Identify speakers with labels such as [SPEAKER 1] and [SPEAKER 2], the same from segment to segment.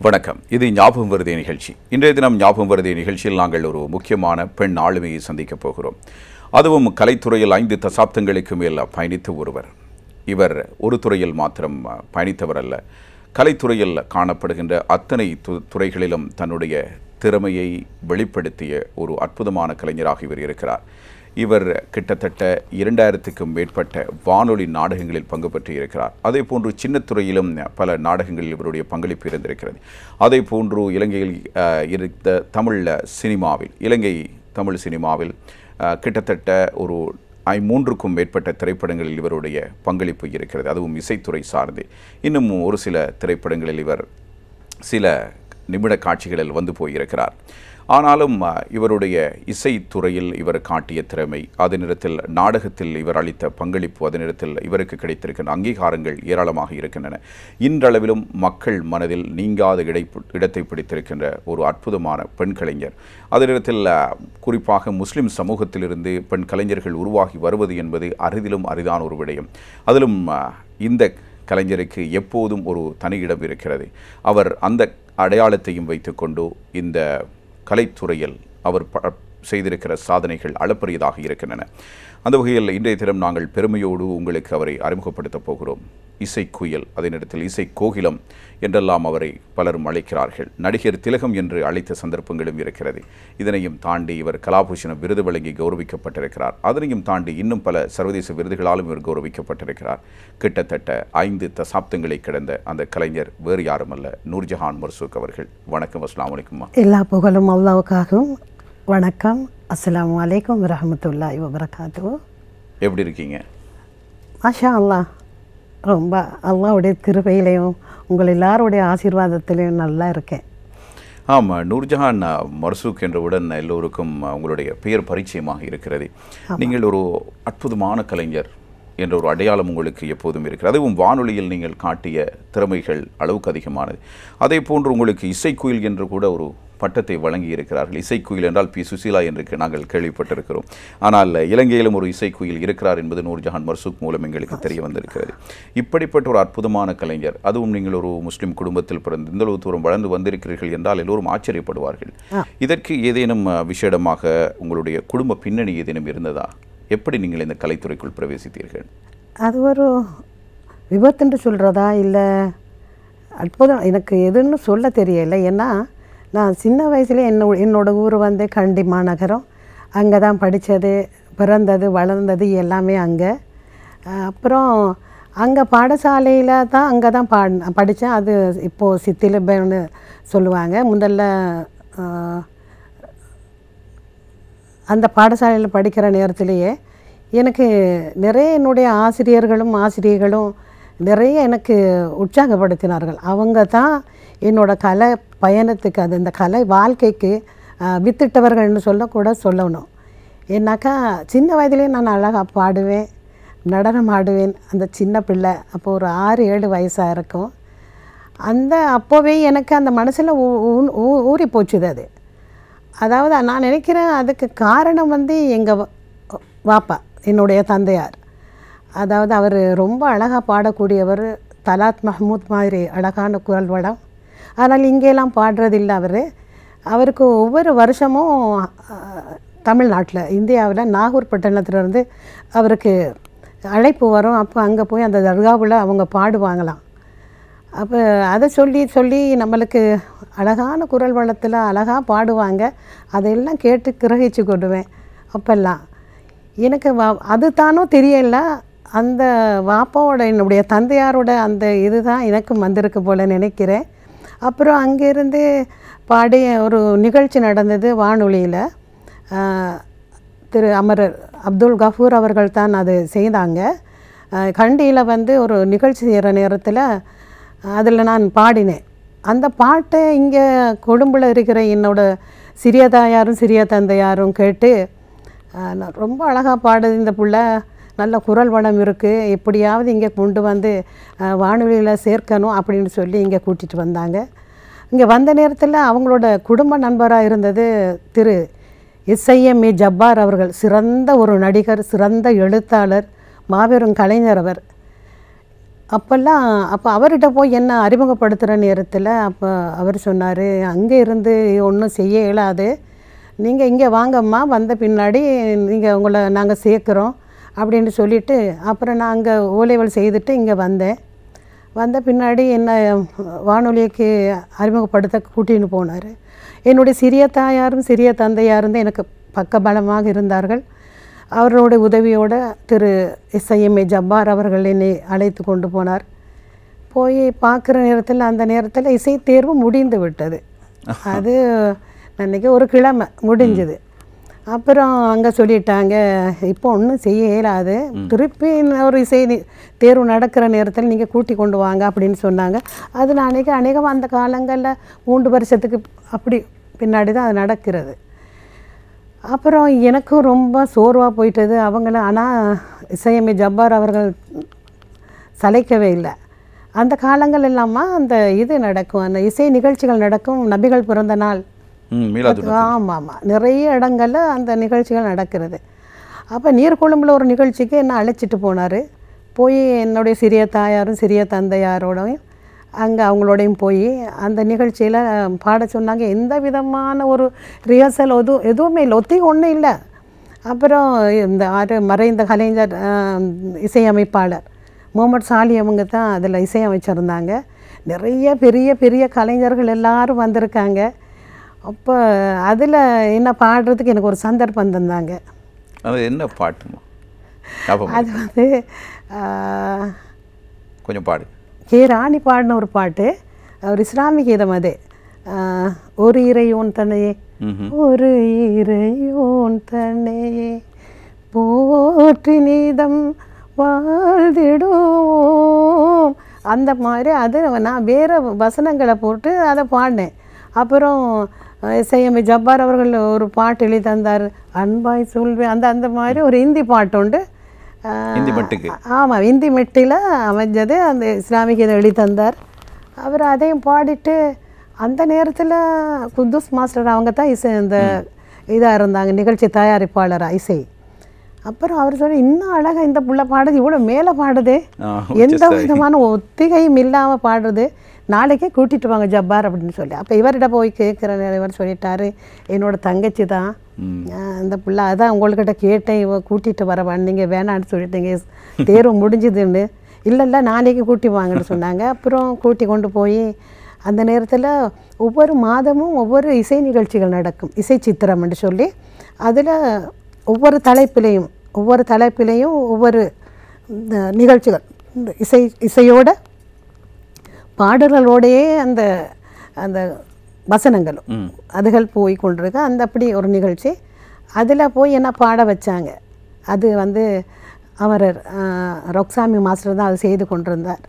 [SPEAKER 1] வணக்கம். இது ஞாபகம் வருதே நிகழ்ச்சி. இன்றைய தினம் ஞாபகம் வருதே நிகழ்ச்சியில் நாங்கள் ஒரு முக்கியமான பெண் ஆளுமையை சந்திக்கப் போகிறோம். அதுவும் கலைத்துறையில் 5 தசாப்தங்களுக்கு மேல் பயணித்த ஒருவர். இவர் ஒரு துறையில் மாத்திரம் பயணித்தவர் அல்ல, கலைத்துறையில் காணப்படுகின்ற அத்தனை துறைகளிலும் தன்னுடைய திறமையை வெளிப்படுத்திய ஒரு அற்புதமான கலைஞராக இவர் இருக்கிறார். இவர் கிட்டத்தட்ட 2000க்கும் மேற்பட்ட வானொலி நாடகங்களில் பங்கு பெற்று இருக்கிறார். அதே போன்று சின்னத்துறையிலும் பல நாடகங்களில் இவருடைய பங்களிப்பு இருந்திருக்கிறது. அதே போன்று இலங்கையில் இருந்த இலங்கை தமிழ் சினிமாவில் கிட்டத்தட்ட ஒரு 3க்கும் மேற்பட்ட திரைப்படங்களில் இவருடைய பங்களிப்பு இருக்கிறது. அதுவும் இசைத்துறை சார்ந்து. இன்னும் ஒரு சில திரைப்படங்களில் இவர் சில நிமிட காட்சிகளில் வந்து போயிருக்கிறார். ஆனாலும் இவருடைய இசைத்துறையில் இவர் காட்டிய திறமை, அதே நேரத்தில் நாடகத்தில் இவர் அளித்த பங்களிப்பு, அதே நேரத்தில் இவருக்கு கிடைத்திருக்கின்ற அங்கீகாரங்கள் ஏராளமாக இருக்கின்றன. இன்றளவிலும் மக்கள் மனதில் நீங்காத இடத்தை பிடித்திருக்கின்ற ஒரு அற்புதமான பெண் கலைஞர். அதே நேரத்தில் குறிப்பாக முஸ்லிம் சமூகத்திலிருந்து பெண் கலைஞர்கள் உருவாகி வருவது என்பது அரிதிலும் அரிதான ஒரு விடயம். அதிலும் இந்த கலைஞருக்கு எப்போதும் ஒரு தனி இடம் இருக்கிறது. அவர் அந்த அடையாளத்தையும் வைத்துக்கொண்டு இந்த கலைத்துறையில் அவர் செய்திருக்கிற சாதனைகள் அளப்பரியதாக இருக்கின்றன. அந்த வகையில் இன்றைய தினம் நாங்கள் பெருமையோடு உங்களுக்கு அவரை அறிமுகப்படுத்தப் போகிறோம். இசைக்குயில், அதே நேரத்தில் இசை கோகிலம் என்றெல்லாம் அவரை பலரும் அழைக்கிறார்கள். நடிகர் திலகம் என்று அழைத்த சந்தர்ப்பங்களும் இருக்கிறது. இதனையும் தாண்டி இவர் கலாபூஷண விருது வழங்கி கௌரவிக்கப்பட்டிருக்கிறார். அதனையும் தாண்டி இன்னும் பல சர்வதேச விருதுகளாலும் இவர் கௌரவிக்கப்பட்டிருக்கிறார். கிட்டத்தட்ட 5 தசாப்தங்களை கடந்த அந்த கலைஞர் வேறு யாருமல்ல, நூர்ஜஹான் மர்சூக் அவர்கள். வணக்கம். அஸ்ஸலாமு அலைக்கும்.
[SPEAKER 2] எல்லா புகழும் அல்லாஹ்வுக்காகவும். வணக்கம். அஸ்ஸலாமு அலைக்கும் வரஹ்மத்துல்லாஹி வபரகாத்துஹு. எப்படி இருக்கீங்க? மாஷா அல்லாஹ், ரொம்ப அல்லாஹ்வுடைய கிருபையிலையும் உங்கள் எல்லாருடைய ஆசீர்வாதத்திலையும் நல்லா இருக்கேன்.
[SPEAKER 1] ஆமாம், நூர்ஜஹான் மர்சூக் என்றவுடன் எல்லோருக்கும் உங்களுடைய பெயர் பரிச்சயமாக இருக்கிறது. நீங்கள் ஒரு அற்புதமான கலைஞர் என்ற ஒரு அடையாளம் உங்களுக்கு எப்போதும் இருக்கிறது. அதுவும் வானொலியில் நீங்கள் காட்டிய திறமைகள் அளவுக்கு அதிகமானது. அதே போன்று உங்களுக்கு இசைக்குயில் என்று கூட ஒரு பட்டத்தை வழங்கி இருக்கிறார்கள். இசைக்குயில் என்றால் பி. சுசீலா என்று நாங்கள் கேள்விப்பட்டிருக்கிறோம். ஆனால் இலங்கையிலும் ஒரு இசைக்குயில் இருக்கிறார் என்பது நூர்ஜஹான் மர்சூக் மூலம் எங்களுக்கு தெரிய வந்திருக்கிறது. இப்படிப்பட்ட ஒரு அற்புதமான கலைஞர், அதுவும் நீங்கள் ஒரு முஸ்லிம் குடும்பத்தில் பிறந்து இந்த அளவு தூரம் வளர்ந்து வந்திருக்கிறீர்கள் என்றால் எல்லோரும் ஆச்சரியப்படுவார்கள். இதற்கு ஏதேனும் விசேடமாக உங்களுடைய குடும்ப பின்னணி ஏதேனும் இருந்ததா? எப்படி நீங்கள் இந்த கலைத்துறைக்குள் பிரவேசித்தீர்கள்?
[SPEAKER 2] அது ஒரு விபத்துன்னு சொல்கிறதா இல்லை அற்புதம், எனக்கு எதுன்னு சொல்ல தெரியலை. ஏன்னா நான் சின்ன வயசுலேயே என்னோடய ஊர் வந்து கண்டி மாநகரம். அங்கே தான் படித்தது, பிறந்தது, வளர்ந்தது எல்லாமே அங்கே. அப்புறம் அங்கே பாடசாலையில் தான் அங்கே தான் படித்தேன். அது இப்போது சித்திலபன்னு சொல்லுவாங்க. முதல்ல அந்த பாடசாலையில் படிக்கிற நேரத்திலேயே எனக்கு நிறைய என்னுடைய ஆசிரியர்களும் நிறைய எனக்கு உற்சாகப்படுத்தினார்கள். அவங்க தான் என்னோடய கலை பயணத்துக்கு, அது இந்த கலை வாழ்க்கைக்கு வித்திட்டவர்கள்னு சொல்லணும். ஏன்னாக்கா சின்ன வயதுலேயே நான் அழகாக பாடுவேன், நடனம் ஆடுவேன். அந்த சின்ன பிள்ளை அப்போது ஒரு 6-7 வயசாக இருக்கும். அப்போவே எனக்கு அந்த மனசில் ஊறி போச்சுது அது. அதாவது நான் நினைக்கிறேன் அதுக்கு காரணம் வந்து எங்கள் வாப்பா, என்னுடைய தந்தையார். அதாவது அவர் ரொம்ப அழகாக பாடக்கூடியவர். தலாத் மஹமூத் மாதிரி அழகான குரல் வளம். ஆனால் இங்கெல்லாம் பாடுறதில்லை. அவருக்கு ஒவ்வொரு வருஷமும் தமிழ்நாட்டில், இந்தியாவில் நாகூர்பட்டினத்துலேருந்து அவருக்கு அழைப்பு வரும். அப்போ அங்கே போய் அந்த தர்காவில் அவங்க பாடுவாங்களாம். அப்போ அதை சொல்லி நம்மளுக்கு அழகான குரல் வளத்தில் அழகாக பாடுவாங்க. அதையெல்லாம் கேட்டு கிரகிச்சு கொள்வேன். அப்போல்லாம் எனக்கு அது தானோ தெரியல, அந்த வாப்பாவோட என்னுடைய தந்தையாரோட அந்த இதுதான் எனக்கு வந்திருக்கு போல் நினைக்கிறேன். அப்புறம் அங்கேருந்து பாடி ஒரு நிகழ்ச்சி நடந்தது வானொலியில். திரு அமரர் அப்துல் கஃபூர் அவர்கள் தான் அது செய்தாங்க. கண்டியில் வந்து ஒரு நிகழ்ச்சி செய்கிற நேரத்தில் அதில் நான் பாடினேன். அந்த பாட்டை இங்கே கொழும்பில் இருக்கிற என்னோடய சிறிய தாயாரும் சிறிய தந்தையாரும் கேட்டு, நான் ரொம்ப அழகாக பாடுது இந்த பிள்ளை, நல்ல குரல் வளம் இருக்குது, எப்படியாவது இங்கே கொண்டு வந்து வானொலியில் சேர்க்கணும் அப்படின்னு சொல்லி இங்கே கூட்டிகிட்டு வந்தாங்க. இங்கே வந்த நேரத்தில் அவங்களோட குடும்ப நண்பராக இருந்தது திரு SIM ஜப்பார் அவர்கள். சிறந்த ஒரு நடிகர், சிறந்த எழுத்தாளர், மாபெரும் கலைஞர் அவர். அப்போல்லாம் அப்போ அவர்கிட்ட போய் என்ன அறிமுகப்படுத்துகிற நேரத்தில் அப்போ அவர் சொன்னார், அங்கே இருந்து ஒன்றும் செய்ய இயலாது, நீங்கள் இங்கே வாங்கம்மா, வந்த பின்னாடி நீங்கள் உங்களை நாங்கள் சேர்க்குறோம் அப்படின்னு சொல்லிவிட்டு அப்புறம் நான் அங்கே ஓலைவல் செய்துட்டு இங்கே வந்த பின்னாடி என்ன வானொலிக்கு அறிமுகப்படுத்த கூட்டின்னு போனார். என்னுடைய சிறிய தாயாரும் சிறிய தந்தையாரும் தான் எனக்கு பக்கபலமாக இருந்தார்கள். அவரோட உதவியோடு திரு எஸ்ஐஎம்ஏ ஜப்பார் அவர்கள் என்னை அழைத்து கொண்டு போனார். போய் பார்க்குற நேரத்தில் அந்த நேரத்தில் இசை தேர்வு முடிந்து விட்டது. அது அன்றைக்கி ஒரு கிழமை முடிஞ்சுது. அப்புறம் அங்கே சொல்லிட்டாங்க, இப்போ ஒன்றும் செய்ய இயலாது, திருப்பி ஒரு இசை தேர்வு நடக்கிற நேரத்தில் நீங்கள் கூட்டி கொண்டு வாங்க அப்படின்னு சொன்னாங்க. அது நான் அநேகமாக அந்த காலங்களில் 3 வருஷத்துக்கு அப்படி பின்னாடி தான் அது நடக்கிறது. அப்புறம் எனக்கும் ரொம்ப சோர்வாக போயிட்டது. அவங்கள ஆனால் எஸ்ஐஎம்ஏ ஜப்பார் அவர்கள் சளைக்கவே இல்லை. அந்த காலங்கள் இல்லாமா அந்த இது நடக்கும், அந்த இசை நிகழ்ச்சிகள் நடக்கும், நபிகள் பிறந்த நாள். ஆமாம் ஆமாம், நிறைய இடங்களில் அந்த நிகழ்ச்சிகள் நடக்கிறது. அப்போ நீர்கொழும்பில் ஒரு நிகழ்ச்சிக்கு என்ன அழைச்சிட்டு போனார். போய் என்னுடைய சிறிய தாயாரும் சிறிய தந்தையாரோடையும் அங்கே அவங்களோடையும் போய் அந்த நிகழ்ச்சியில் பாட சொன்னாங்க. எந்த விதமான ஒரு ரிஹர்சல் எதுவுமே இல்லை, ஒத்திகை ஒன்றும் இல்லை. அப்புறம் இந்த மறைந்த கலைஞர் இசையமைப்பாளர் முகமது சாலி அவங்க தான் அதில் இசையமைச்சிருந்தாங்க. நிறைய பெரிய பெரிய கலைஞர்கள் எல்லாரும் வந்திருக்காங்க. அப்போ அதில் என்ன பாடுறதுக்கு எனக்கு ஒரு சந்தர்ப்பம் தந்தாங்க.
[SPEAKER 1] அது என்ன பாட்டுமா?
[SPEAKER 2] அது வந்து
[SPEAKER 1] கொஞ்சம் பாடு.
[SPEAKER 2] கே ராணி பாடின ஒரு பாட்டு, ஒரு இஸ்லாமிய கீதம். அது ஒரு இறையோன் தன்னையே, ஒரு இறையோன் தன்னையே போற்றி நீதம் வாழ்ந்திடுவோம், அந்த மாதிரி. அது நான் வேறு வசனங்களை போட்டு அதை பாடினேன். அப்புறம் எஸ்ஐஎம்ஏ ஜப்பார் அவர்கள் ஒரு பாட்டு எழுதி தந்தார், அன்பாய் சொல்வேன், அந்த மாதிரி ஒரு ஹிந்தி பாட்டு உண்டு. ஆமாம், ஹிந்தி மெட்டில் அமைஞ்சது, அந்த இஸ்லாமிக் இதை எழுதி தந்தார். அவர் அதையும் பாடிட்டு அந்த நேரத்தில் குத்தூஸ் மாஸ்டர் அவங்க தான் இசை இந்த இதாக இருந்தாங்க, நிகழ்ச்சி தயாரிப்பாளராக இசை. அப்புறம் அவர் சொல்லி, இன்னும் அழகாக இந்த புள்ள பாடுது, இவ்வளோ மேலே பாடுது, எந்த விதமான ஒத்திகையும் இல்லாமல் பாடுறது, நாளைக்கே கூட்டிகிட்டு வாங்க ஜப்பார் அப்படின்னு சொல்லி. அப்போ இவர்கிட்ட போய் கேட்குற இவர் சொல்லிட்டாரு, என்னோட தங்கச்சி தான் அந்த பிள்ளை, அதான் உங்கள்கிட்ட கேட்டேன், இவ கூட்டிகிட்டு வரவான்னு, நீங்கள் வேணான்னு சொல்லிட்டீங்க, தேர்வு முடிஞ்சுதுன்னு. இல்லை நாளைக்கு கூட்டி வாங்கன்னு சொன்னாங்க. அப்புறம் கூட்டி கொண்டு போய் அந்த நேரத்தில் ஒவ்வொரு மாதமும் ஒவ்வொரு இசை நிகழ்ச்சிகள் நடக்கும், இசை சித்திரம்னு சொல்லி. அதில் ஒவ்வொரு தலைப்பிலையும் ஒவ்வொரு நிகழ்ச்சிகள், இசையோட பாடல்களோடையே அந்த அந்த வசனங்களும் அதுகள் போய் கொண்டிருக்க அந்த அப்படி ஒரு நிகழ்ச்சி. அதில் போய் என்ன பாட வச்சாங்க. அது வந்து அவர் ரொக்சாமி மாஸ்டர் தான் அது செய்து கொண்டிருந்தார்.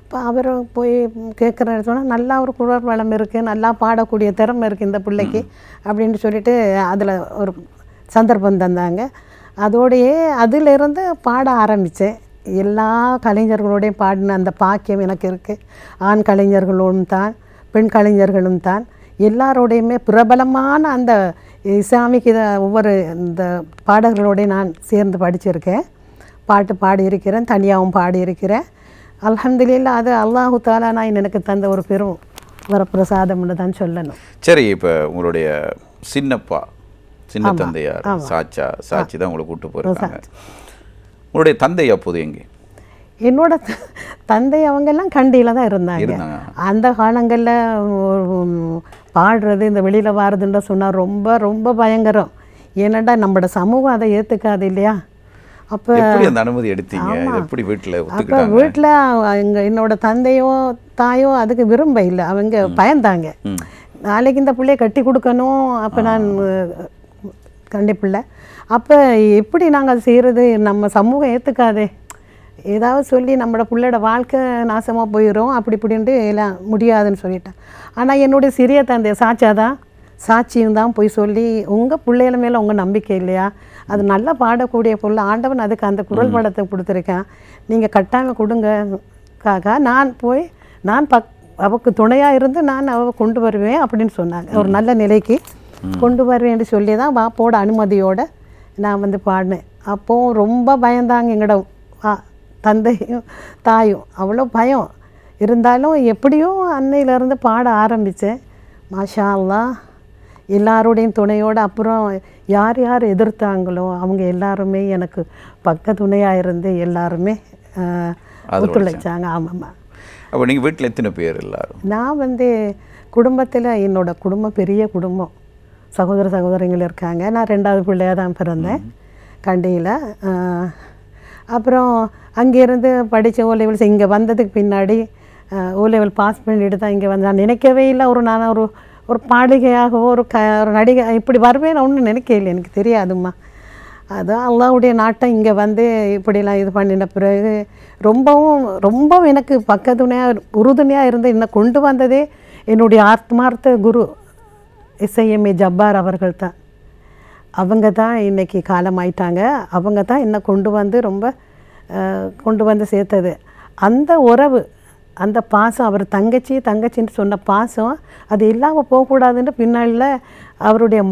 [SPEAKER 2] இப்போ அவர் போய் கேட்குற சொன்னால், நல்லா ஒரு குரல் வளம் இருக்குது, நல்லா பாடக்கூடிய திறமை இருக்குது இந்த பிள்ளைக்கு அப்படின்னு சொல்லிட்டு அதில் ஒரு சந்தர்ப்பம் தந்தாங்க. அதோடையே அதிலிருந்து பாட ஆரம்பித்தேன். எல்லா கலைஞர்களோடையும் பாடின அந்த பாக்கியம் எனக்கு இருக்குது. ஆண் கலைஞர்களும் தான், பெண் கலைஞர்களும் தான், எல்லாரோடையுமே பிரபலமான அந்த இஸ்லாமிக் இதை ஒவ்வொரு இந்த பாடல்களோடையும் நான் சேர்ந்து படிச்சிருக்கேன், பாட்டு பாடியிருக்கிறேன், தனியாகவும் பாடியிருக்கிறேன். அல்ஹம்துலில்லாஹ், அது அல்லாஹு தாலா நான் எனக்கு தந்த ஒரு பெரும் வரப்பிரசாதம்னு தான் சொல்லணும்.
[SPEAKER 1] சரி, இப்போ உங்களுடைய சின்ன தந்தையார் சாட்சி தான் உங்களை கூப்பிட்டு போயிருக்காங்க. உங்களுடைய தந்தை அப்போது எங்கே?
[SPEAKER 2] என்னோட தந்தை அவங்கெல்லாம் கண்டியில் தான் இருந்தாங்க. அந்த காலங்களில் பாடுறது, இந்த வெளியில் வாரதுன்ற சொன்னால் ரொம்ப ரொம்ப பயங்கரம். ஏன்னாண்டா நம்மளோட சமூகம் அதை ஏற்றுக்காது இல்லையா. அப்போ
[SPEAKER 1] அந்த அனுமதி எடுத்தீங்க? எப்படி வீட்டில்?
[SPEAKER 2] அப்போ வீட்டில் என்னோட தந்தையோ தாயோ அதுக்கு விரும்ப இல்லை, அவங்க பயந்தாங்க, நாளைக்கு இந்த பிள்ளைய கட்டி கொடுக்கணும். அப்போ நான் கண்டிப்பில்லை. அப்போ எப்படி நாங்கள் அது செய்கிறது, நம்ம சமூகம் ஏற்றுக்காதே, ஏதாவது சொல்லி நம்மளோட பிள்ளையோட வாழ்க்கை நாசமாக போயிடும், அப்படி இப்படின்ட்டு எல்லாம் முடியாதுன்னு சொல்லிட்டேன். ஆனால் என்னுடைய சிறிய தந்தை சாட்சியும் தான் போய் சொல்லி, உங்கள் பிள்ளைகள மேலே உங்கள் நம்பிக்கை இல்லையா, அது நல்லா பாடக்கூடிய பிள்ளை, ஆண்டவன் அதுக்கு அந்த குரல் படத்தை கொடுத்துருக்கேன், நீங்கள் கட்டாயம் கொடுங்க காக்கா, நான் அவக்கு துணையாக இருந்து நான் அவ கொண்டு வருவேன் அப்படின்னு சொன்னாங்க. ஒரு நல்ல நிலைக்கு கொண்டு வருவேன்னு சொல்லி தான் வாப்போட அனுமதியோடு நான் வந்து பாடினேன். அப்போது ரொம்ப பயந்தாங்க எங்களோட தந்தையும் தாயும் அவ்வளோ பயம் இருந்தாலும் எப்படியோ அன்னையிலேருந்து பாட ஆரம்பித்தேன். மாஷா அல்லாஹ் எல்லாரோடையும் துணையோடு. அப்புறம் யார் யார் எதிர்த்தாங்களோ அவங்க எல்லாருமே எனக்கு பக்க துணையாக இருந்து எல்லாருமே ஒத்துழைச்சாங்க. ஆமாம்மா.
[SPEAKER 1] அப்போ நீங்கள் வீட்டில் எத்தனை பேர் எல்லாரும்?
[SPEAKER 2] நான் குடும்பத்தில் என்னோடய குடும்பம் பெரிய குடும்பம், சகோதர சகோதரிகள் இருக்காங்க. நான் 2வது பிள்ளையாக தான் பிறந்தேன் கண்டியில். அப்புறம் அங்கேருந்து படித்த ஓ லெவல்ஸ் இங்கே வந்ததுக்கு பின்னாடி ஓ லெவல் பாஸ் பண்ணிட்டு தான் இங்கே வந்து. நான் நினைக்கவே இல்லை நான் ஒரு பாடகையாகவோ ஒரு நடிகை இப்படி வருவேன் ஒன்றும் நினைக்கல, எனக்கு தெரியாதும்மா. அதுதான் அல்லாஹ்வுடைய நாட்டம். இங்கே வந்து இப்படிலாம் இது பண்ணின பிறகு ரொம்பவும் எனக்கு பக்கத்துணையாக உறுதுணையாக இருந்து என்னை கொண்டு வந்ததே என்னுடைய ஆத்மார்த்த குரு SIMA ஜப்பார் அவர்கள் தான். அவங்க தான் இன்றைக்கி காலமாயிட்டாங்க. அவங்க தான் என்னை கொண்டு வந்து சேர்த்தது. அந்த உறவு, அந்த பாசம், அவர் தங்கச்சின்னு சொன்ன பாசம் அது இல்லாமல் போகக்கூடாதுன்னு பின்னாளில் அவருடைய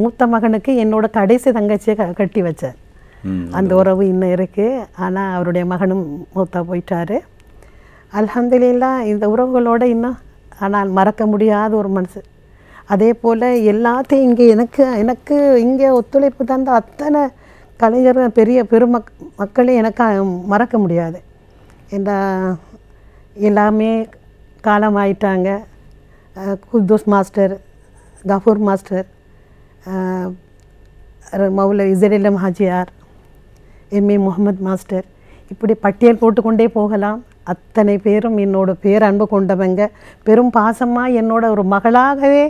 [SPEAKER 2] மூத்த மகனுக்கு என்னோட கடைசி தங்கச்சியை கட்டி வச்சார். அந்த உறவு இன்னும் இருக்குது. ஆனால் அவருடைய மகனும் மூத்தா போயிட்டார். அல்ஹம்துலில்லாஹ் இந்த உறவுகளோடு இன்னும் ஆனால் மறக்க முடியாத ஒரு மனசு. அதே போல் எல்லாத்தையும் இங்கே எனக்கு இங்கே ஒத்துழைப்பு தந்த அத்தனை கலைஞர்கள் பெரிய மக்களே எனக்கு மறக்க முடியாது. இந்த எல்லாமே காலமாயிட்டாங்க. குத்தூஸ் மாஸ்டர், கஃபூர் மாஸ்டர், மௌல இசரிலம் ஹாஜியார், MA முகமது மாஸ்டர், இப்படி பட்டியல் போட்டுக்கொண்டே போகலாம். அத்தனை பேரும் என்னோட பேரன்பு கொண்டவங்க. பெரும் பாசமாக என்னோட ஒரு மகளாகவே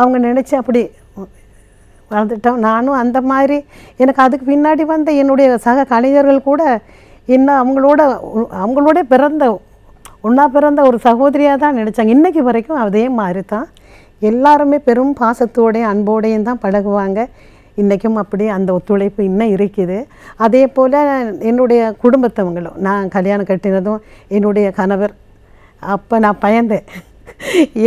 [SPEAKER 2] அவங்க நினச்சி அப்படி வளர்ந்துட்டோம். நானும் அந்த மாதிரி எனக்கு அதுக்கு பின்னாடி வந்த என்னுடைய சக கலைஞர்கள் கூட இன்னும் அவங்களோட ஒன்றா பிறந்த ஒரு சகோதரியாக தான் நினச்சாங்க. இன்றைக்கி வரைக்கும் அதே மாதிரி தான் எல்லாருமே பெரும் பாசத்தோடையும் அன்போடையும் தான் பழகுவாங்க. இன்றைக்கும் அப்படி அந்த ஒத்துழைப்பு இன்னும் இருக்குது. அதே போல் என்னுடைய குடும்பத்தவங்களும், நான் கல்யாணம் கட்டினதும் என்னுடைய கணவர், அப்போ நான் பயந்தேன்.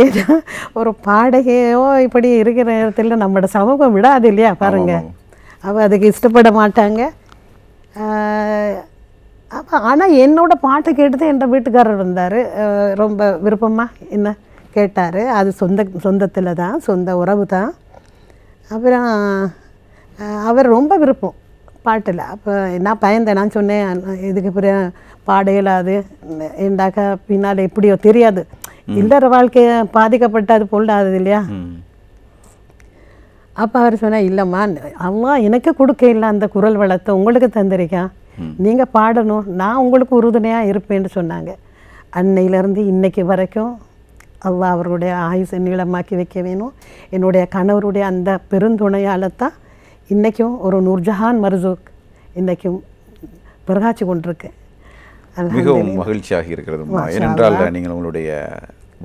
[SPEAKER 2] ஏன்னா ஒரு பாடகையோ இப்படி இருக்கிற நேரத்தில் நம்மளோட சமூகம் விடாது இல்லையா, பாருங்கள். அவள் அதுக்கு இஷ்டப்பட மாட்டாங்க. ஆனால் என்னோட பாட்டு கேட்டு என் வீட்டுக்காரர் வந்தார். ரொம்ப விருப்பமாக என்ன கேட்டார். அது சொந்தத்தில் தான், சொந்த உறவு தான். அப்புறம் அவர் ரொம்ப விருப்பம் பாட்டில். அப்போ நான் பயந்தேன். நான் சொன்னேன், இதுக்கு பிறகு பாட இயலாது, ஏண்டாக்கா பின்னால் எப்படியோ தெரியாது, இல்லற வாழ்க்கையை பாதிக்கப்பட்டது பொல்லாது இல்லையா. அப்போ அவர் சொன்னால், இல்லைம்மா அல்லாஹ் எனக்கு கொடுக்க இல்லை அந்த குரல் வளத்தை, உங்களுக்கு தந்திருக்கான், நீங்கள் பாடணும், நான் உங்களுக்கு உறுதுணையாக இருப்பேன்னு சொன்னாங்க. அன்னையிலேருந்து இன்னைக்கு வரைக்கும் அல்லாஹ் அவருடைய ஆயுசை நீளமாக்கி வைக்க வேணும். என்னுடைய கணவருடைய அந்த பெருந்துணையால் தான் இன்றைக்கும் ஒரு நூர்ஜஹான் மர்சூக் இன்றைக்கும் பிரகாட்சி கொண்டிருக்கு.
[SPEAKER 1] மிகவும் மகிழ்ச்சியாக இருக்கிறதுமா. ஏனென்றால் நீங்கள் உங்களுடைய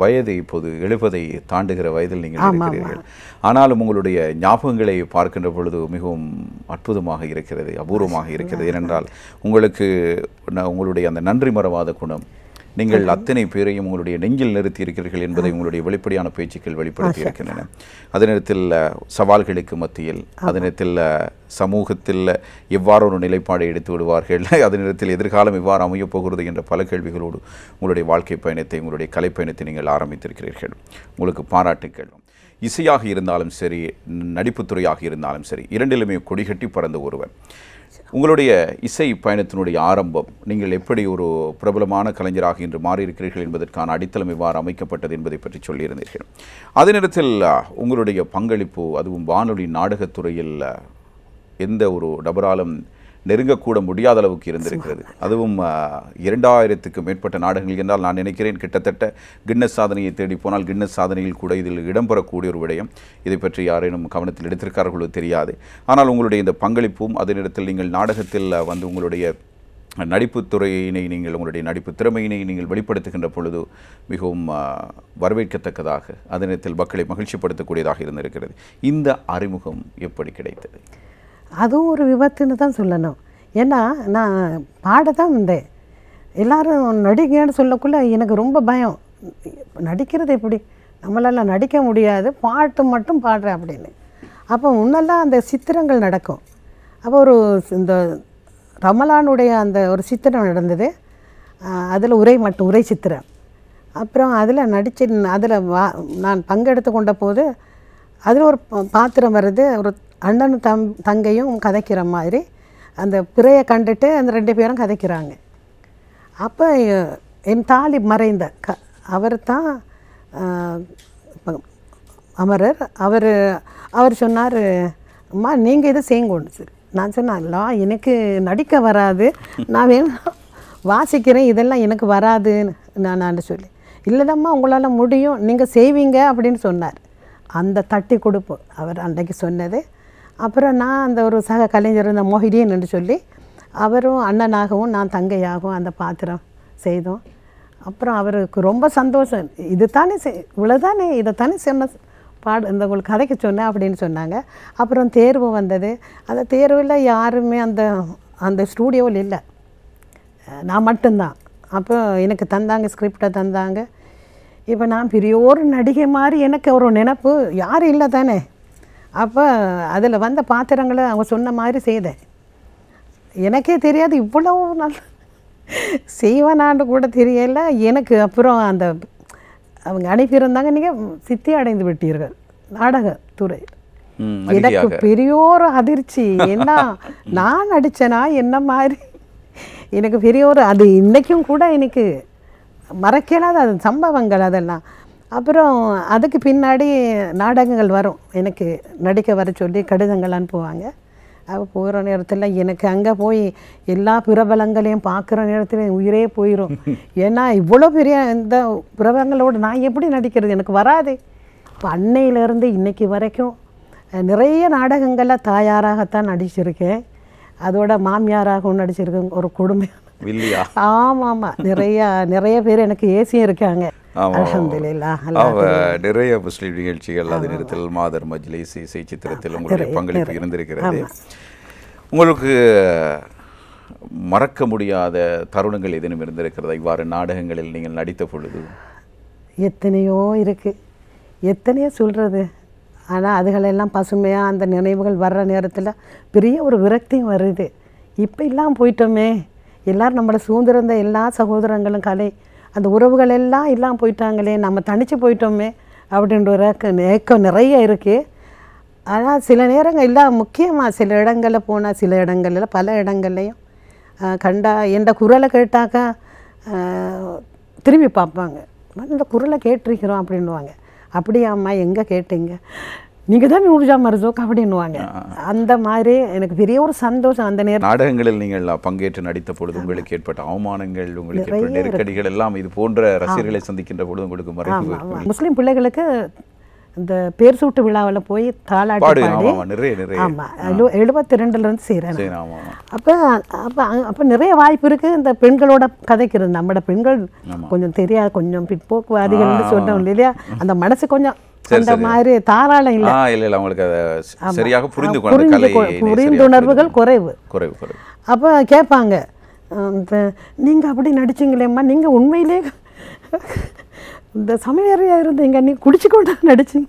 [SPEAKER 1] வயது இப்போது 70 தாண்டுகிற வயதில் நீங்கள் இருக்கிறீர்கள். ஆனாலும் உங்களுடைய ஞாபகங்களை பார்க்கின்ற பொழுது மிகவும் அற்புதமாக இருக்கிறது, அபூர்வமாக இருக்கிறது. ஏனென்றால் உங்களுடைய அந்த நன்றி மறவாத குணம், நீங்கள் அத்தனை பேரையும் உங்களுடைய நெஞ்சில் நிறுத்தி இருக்கிறீர்கள் என்பதை உங்களுடைய வெளிப்படையான பேச்சுக்கள் வெளிப்படுத்தி இருக்கின்றன. அதே நேரத்தில் சவால்களுக்கு மத்தியில், அதே நேரத்தில் சமூகத்தில் எவ்வாறு ஒரு நிலைப்பாடை எடுத்து விடுவார்கள், அதே நேரத்தில் எதிர்காலம் எவ்வாறு அமையப் போகிறது என்ற பல கேள்விகளோடு உங்களுடைய வாழ்க்கை பயணத்தை, உங்களுடைய கலைப்பயணத்தை நீங்கள் ஆரம்பித்திருக்கிறீர்கள். உங்களுக்கு பாராட்டுக்கள். இசையாக இருந்தாலும் சரி, நடிப்புத்துறையாக இருந்தாலும் சரி, இரண்டிலுமே கொடிகட்டி பறந்த ஒருவர். உங்களுடைய இசை பயணத்தினுடைய ஆரம்பம், நீங்கள் எப்படி ஒரு பிரபலமான கலைஞராக இன்று மாறியிருக்கிறீர்கள் என்பதற்கான அடித்தளம் எவ்வாறு அமைக்கப்பட்டது என்பதை பற்றி சொல்லியிருந்தீர்கள். அதே நேரத்தில் உங்களுடைய பங்களிப்பு, அதுவும் வானொலி நாடகத்துறையில் எந்த ஒரு நபராலும் நெருங்கக்கூட முடியாத அளவுக்கு இருந்திருக்கிறது. அதுவும் 2000க்கும் மேற்பட்ட நாடகங்கள் என்றால் நான் நினைக்கிறேன் கிட்டத்தட்ட கின்னஸ் சாதனையை தேடி போனால் கின்னஸ் சாதனையில் கூட இதில் இடம்பெறக்கூடிய ஒரு விடயம். இதை பற்றி யாரேனும் கவனத்தில் எடுத்திருக்கார்களோ தெரியாது. ஆனால் உங்களுடைய இந்த பங்களிப்பும், அதே நேரத்தில் நீங்கள் நாடகத்தில் வந்து உங்களுடைய நடிப்புத்துறையினை, உங்களுடைய நடிப்பு திறமையினை நீங்கள் வெளிப்படுத்துகின்ற பொழுது மிகவும் வரவேற்கத்தக்கதாக, அதே நேரத்தில் மக்களை மகிழ்ச்சிப்படுத்தக்கூடியதாக இருந்திருக்கிறது. இந்த அறிமுகம் எப்படி கிடைத்தது?
[SPEAKER 2] அதுவும் ஒரு விபத்துன்னு தான் சொல்லணும். ஏன்னா நான் பாட தான் வந்தேன். எல்லோரும் நடிகன்னு சொல்லக்குள்ளே எனக்கு ரொம்ப பயம். நடிக்கிறது எப்படி, நம்மளால் நடிக்க முடியாது, பாட்டு மட்டும் பாடுறேன் அப்படின்னு. அப்போ முன்னெல்லாம் அந்த சித்திரங்கள் நடக்கும். அப்போ இந்த ரமலானுடைய அந்த ஒரு சித்திரம் நடந்தது. அதில் உரை சித்திரம். அப்புறம் அதில் நடிச்சு அதில் நான் பங்கெடுத்து கொண்ட போது அதில் ஒரு பாத்திரம் வருது, ஒரு அண்ணனும் தங்கையும் கதைக்கிற மாதிரி. அந்த பிறையை கண்டுட்டு அந்த 2 பேரும் கதைக்கிறாங்க. அப்போ என் தாலி மறைந்த அவர் தான் அமரர். அவர் சொன்னார், அம்மா நீங்கள் இதை செய்யுங்கன்னு சொல்லி. நான் சொன்னேன்ல, எனக்கு நடிக்க வராது, நான் வேணும் வாசிக்கிறேன், இதெல்லாம் எனக்கு வராதுன்னு நான் சொல்லி. இல்லைடம்மா உங்களால் முடியும், நீங்கள் செய்வீங்க அப்படின்னு சொன்னார். அந்த தட்டி கொடுப்பு அவர் அன்றைக்கு சொன்னது. அப்புறம் நான் அந்த ஒரு சக கலைஞர் இந்த மோகிடியன் என்று சொல்லி அவரும் அண்ணனாகவும் நான் தங்கையாகவும் அந்த பாத்திரம் செய்தோம். அப்புறம் அவருக்கு ரொம்ப சந்தோஷம். இது தானே இவ்வளோதானே, இதை தானே சொன்ன இந்த உங்களுக்கு கதைக்கு சொன்னேன் அப்படின்னு சொன்னாங்க. அப்புறம் தேர்வு வந்தது. அந்த தேர்வில் யாருமே அந்த ஸ்டூடியோவில் இல்லை, நான் மட்டும்தான். அப்போ எனக்கு தந்தாங்க, ஸ்கிரிப்டை தந்தாங்க. இப்போ நான் பெரிய ஒரு நடிகை மாதிரி எனக்கு ஒரு நினைப்பு, யாரும் இல்லை தானே. அப்போ அதில் வந்த பாத்திரங்களை அவங்க சொன்ன மாதிரி செய்தேன். எனக்கே தெரியாது இவ்வளோ நல்ல செய்வனான்னு கூட தெரியலை எனக்கு. அப்புறம் அவங்க அனுப்பியிருந்தாங்க, நீங்கள் சித்தி அடைந்து விட்டீர்கள் நாடகத்துறை. எனக்கு பெரியோர் அதிர்ச்சி. என்ன நான் நடித்தேனா என்ன மாதிரி, எனக்கு பெரியோர் அது இன்றைக்கும் கூட எனக்கு மறக்கலாத அது சம்பவங்கள் அதெல்லாம். அப்புறம் அதுக்கு பின்னாடி நாடகங்கள் வரும், எனக்கு நடிக்க வர சொல்லி கடிதங்கள் அனுப்புவாங்க. அவ போகிற நேரத்தில் எனக்கு அங்கே போய் எல்லா பிரபலங்களையும் பார்க்குற நேரத்தில் உயிரே போயிடும். ஏன்னா இவ்வளோ பெரிய இந்த பிரபலங்களோடு நான் எப்படி நடிக்கிறது, எனக்கு வராது. இப்போ அன்னையிலேருந்து இன்றைக்கி வரைக்கும் நிறைய நாடகங்களில் தாயாராகத்தான் நடிச்சிருக்கேன், அதோட மாமியாராகவும் நடிச்சிருக்கேன். ஒரு கொடுமை. ஆமாம், நிறைய பேர் எனக்கு ஏசியும் இருக்காங்க. அல்ஹம்துலில்லாஹ்.
[SPEAKER 1] நிறைய முஸ்லீம் நிகழ்ச்சிகள் அது நேரத்தில் மாதர் மஜ்லிஸ் இசை சித்திரத்தில் உங்களுடைய பங்களிப்பு இருந்திருக்கிறது. உங்களுக்கு மறக்க முடியாத தருணங்கள் ஏதேனும் இருந்திருக்கிறதா இவ்வாறு நாடகங்களில் நீங்கள் நடித்த பொழுது?
[SPEAKER 2] எத்தனையோ இருக்குது, எத்தனையோ சொல்கிறது. ஆனால் அதுகளெல்லாம் பசுமையாக அந்த நினைவுகள் வர்ற நேரத்தில் பெரிய ஒரு விரக்தியும் வருது. இப்போ எல்லாம் போயிட்டோமே, எல்லோரும் நம்மளை சூழ்ந்திருந்த எல்லா சகோதரங்களும் கலை அந்த உறவுகள் எல்லாம் இல்லாமல் போயிட்டாங்களே, நம்ம தனித்து போயிட்டோமே அப்படின்ற ஒரு ஏக்கம் நிறைய இருக்குது. ஆனால் சில நேரங்கள் எல்லாம் முக்கியமாக சில இடங்களில் போனால், சில இடங்களில் பல இடங்கள்லையும் கண்டா எந்த குரலை கேட்டாக்கா திரும்பி பார்ப்பாங்க, இந்த குரலை கேட்டிருக்கிறோம் அப்படின்வாங்க. அப்படியாம்மா எங்கே கேட்டீங்க, நீங்கள் தான் ஊர்ஜா மருஜோக் அப்படின்வாங்க. அந்த மாதிரி எனக்கு பெரிய ஒரு சந்தோஷம் அந்த நேரம்.
[SPEAKER 1] நாடகங்களில் நீங்கள் பங்கேற்று நடித்த பொழுது உங்களுக்கு ஏற்பட்ட அவமானங்கள், உங்களுக்கு ஏற்பட்ட நெருக்கடிகள் எல்லாம் இது போன்ற ரசிகர்களை சந்திக்கின்ற பொழுது உங்களுக்கு மறைவு?
[SPEAKER 2] முஸ்லீம் பிள்ளைகளுக்கு இந்த பேர் சூட்டு விழாவில் போய் தாளாட்டி பாடி, ஆமாம் 72லேருந்து செய்கிறேன். அப்போ நிறைய வாய்ப்பு இருக்குது இந்த பெண்களோட கதைக்கிறது. நம்மளோட பெண்கள் கொஞ்சம் தெரியாது, கொஞ்சம் பிற்போக்குவாதிகள்னு சொன்னோம் இல்லையா, அந்த மனசு கொஞ்சம் அந்த மாதிரி தாராளம் இல்லை.
[SPEAKER 1] அவங்களுக்கு சரியாக புரிந்துணர்வுகள்
[SPEAKER 2] குறைவு. அப்போ கேட்பாங்க, நீங்கள் அப்படி நடிச்சிங்களேம்மா, நீங்கள் உண்மையிலே இந்த சமையலையாக இருந்தீங்க, நீ குடிச்சு கொண்டா நடிச்சிங்க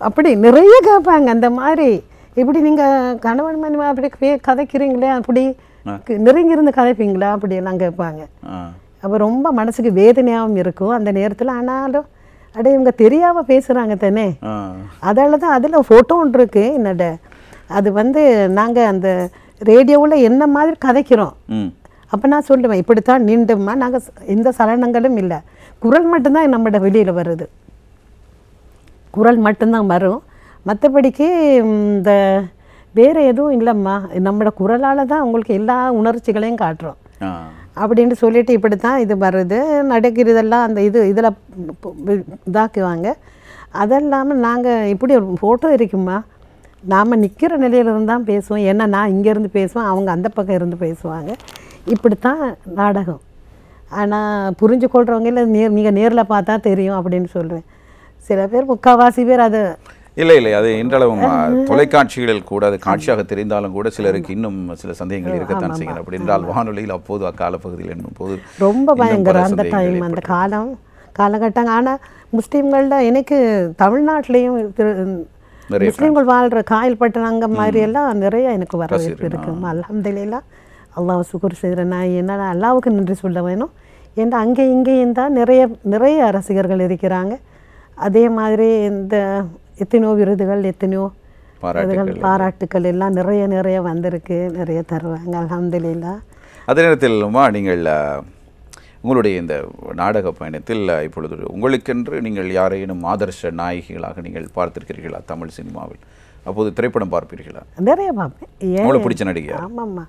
[SPEAKER 2] அப்படி நிறைய கேட்பாங்க. அந்த மாதிரி இப்படி நீங்கள் கணவன் மனைவி அப்படி கதைக்கிறீங்களே, அப்படி நெருங்கி இருந்து கதைப்பீங்களா அப்படியெல்லாம் கேட்பாங்க. அப்போ ரொம்ப மனசுக்கு வேதனையாகவும் இருக்கும் அந்த நேரத்தில். ஆனாலும் அடே இவங்க தெரியாமல் பேசுகிறாங்க தானே, அதால தான் அதில் ஃபோட்டோ ஒன்று இருக்குது என்னோட. அது நாங்கள் அந்த ரேடியோவில் என்ன மாதிரி கதைக்கிறோம். அப்போ நான் சொல்லுவேன், இப்படித்தான் நீண்டுமா, நாங்கள் எந்த சலனங்களும் இல்லை, குரல் மட்டும்தான் நம்மளோட வெளியில் வருது, குரல் மட்டும்தான் வரும், மற்றபடிக்கு இந்த வேறு எதுவும் இல்லைம்மா, நம்மளோட குரலால் தான் உங்களுக்கு எல்லா உணர்ச்சிகளையும் காட்டுறோம் அப்படின்னு சொல்லிட்டு இப்படி தான் இது வருது நடக்கிறதெல்லாம். அந்த இதில் இதாக்குவாங்க. அதெல்லாமல் நாங்கள் இப்படி ஒரு ஃபோட்டோ இருக்குமா, நாம் நிற்கிற நிலையிலிருந்து தான் பேசுவோம். ஏன்னா நான் இங்கேருந்து பேசுவேன், அவங்க அந்த பக்கம் இருந்து பேசுவாங்க. இப்படித்தான் நாடகம். ஆனால் புரிஞ்சு கொள்கிறவங்க இல்லை, நீங்கள் நேரில் பார்த்தா தெரியும் அப்படின்னு சொல்லுவேன். சில பேர், முக்கால்வாசி பேர் அது
[SPEAKER 1] இல்லை அது இன்றளவும் தொலைக்காட்சிகளில் கூட அது காட்சியாக தெரிந்தாலும் கூட சிலருக்கு இன்னும் சில சந்தேகங்கள் இருக்கத்தான் செய்யணும். அப்படி என்றால் வானொலியில் அப்போது அக்கால பகுதியில் என்னும் போது
[SPEAKER 2] ரொம்ப பயங்கரம் அந்த டைம், அந்த காலகட்டம். ஆனால் முஸ்லீம்களில் எனக்கு தமிழ்நாட்டிலையும் முஸ்லீம்கள் வாழ்கிற காயல்பட்டினம் அங்கே மாதிரி எல்லாம் நிறைய எனக்கு வரவேற்பு இருக்குது. அல்ஹம்துலில்லாஹ் அல்லாஹ் சுக்குர் செய்கிறேன். நான் என்னால் அல்லாவுக்கு நன்றி சொல்ல வேணும். ஏன்னா அங்கே இங்கேயும் தான் நிறைய ரசிகர்கள் இருக்கிறாங்க. அதே மாதிரி இந்த எத்தனையோ விருதுகள், எத்தனையோ பாராட்டுக்கள் எல்லாம் நிறைய வந்திருக்கு, நிறைய தருவாங்க அல்ஹம்துலில்லாஹ்.
[SPEAKER 1] அதே நேரத்தில் நீங்கள் உங்களுடைய இந்த நாடக பயணத்தில் இப்பொழுது உங்களுக்கென்று நீங்கள் யாரேனும் ஆதர்ஷ நாயகிகளாக நீங்கள் பார்த்திருக்கிறீர்களா தமிழ் சினிமாவில்? அப்போது திரைப்படம் பார்ப்பீர்களா?
[SPEAKER 2] நிறைய பார்ப்பேன்.
[SPEAKER 1] உங்களுக்கு பிடிச்ச நடிகை?
[SPEAKER 2] ஆமாம்மா,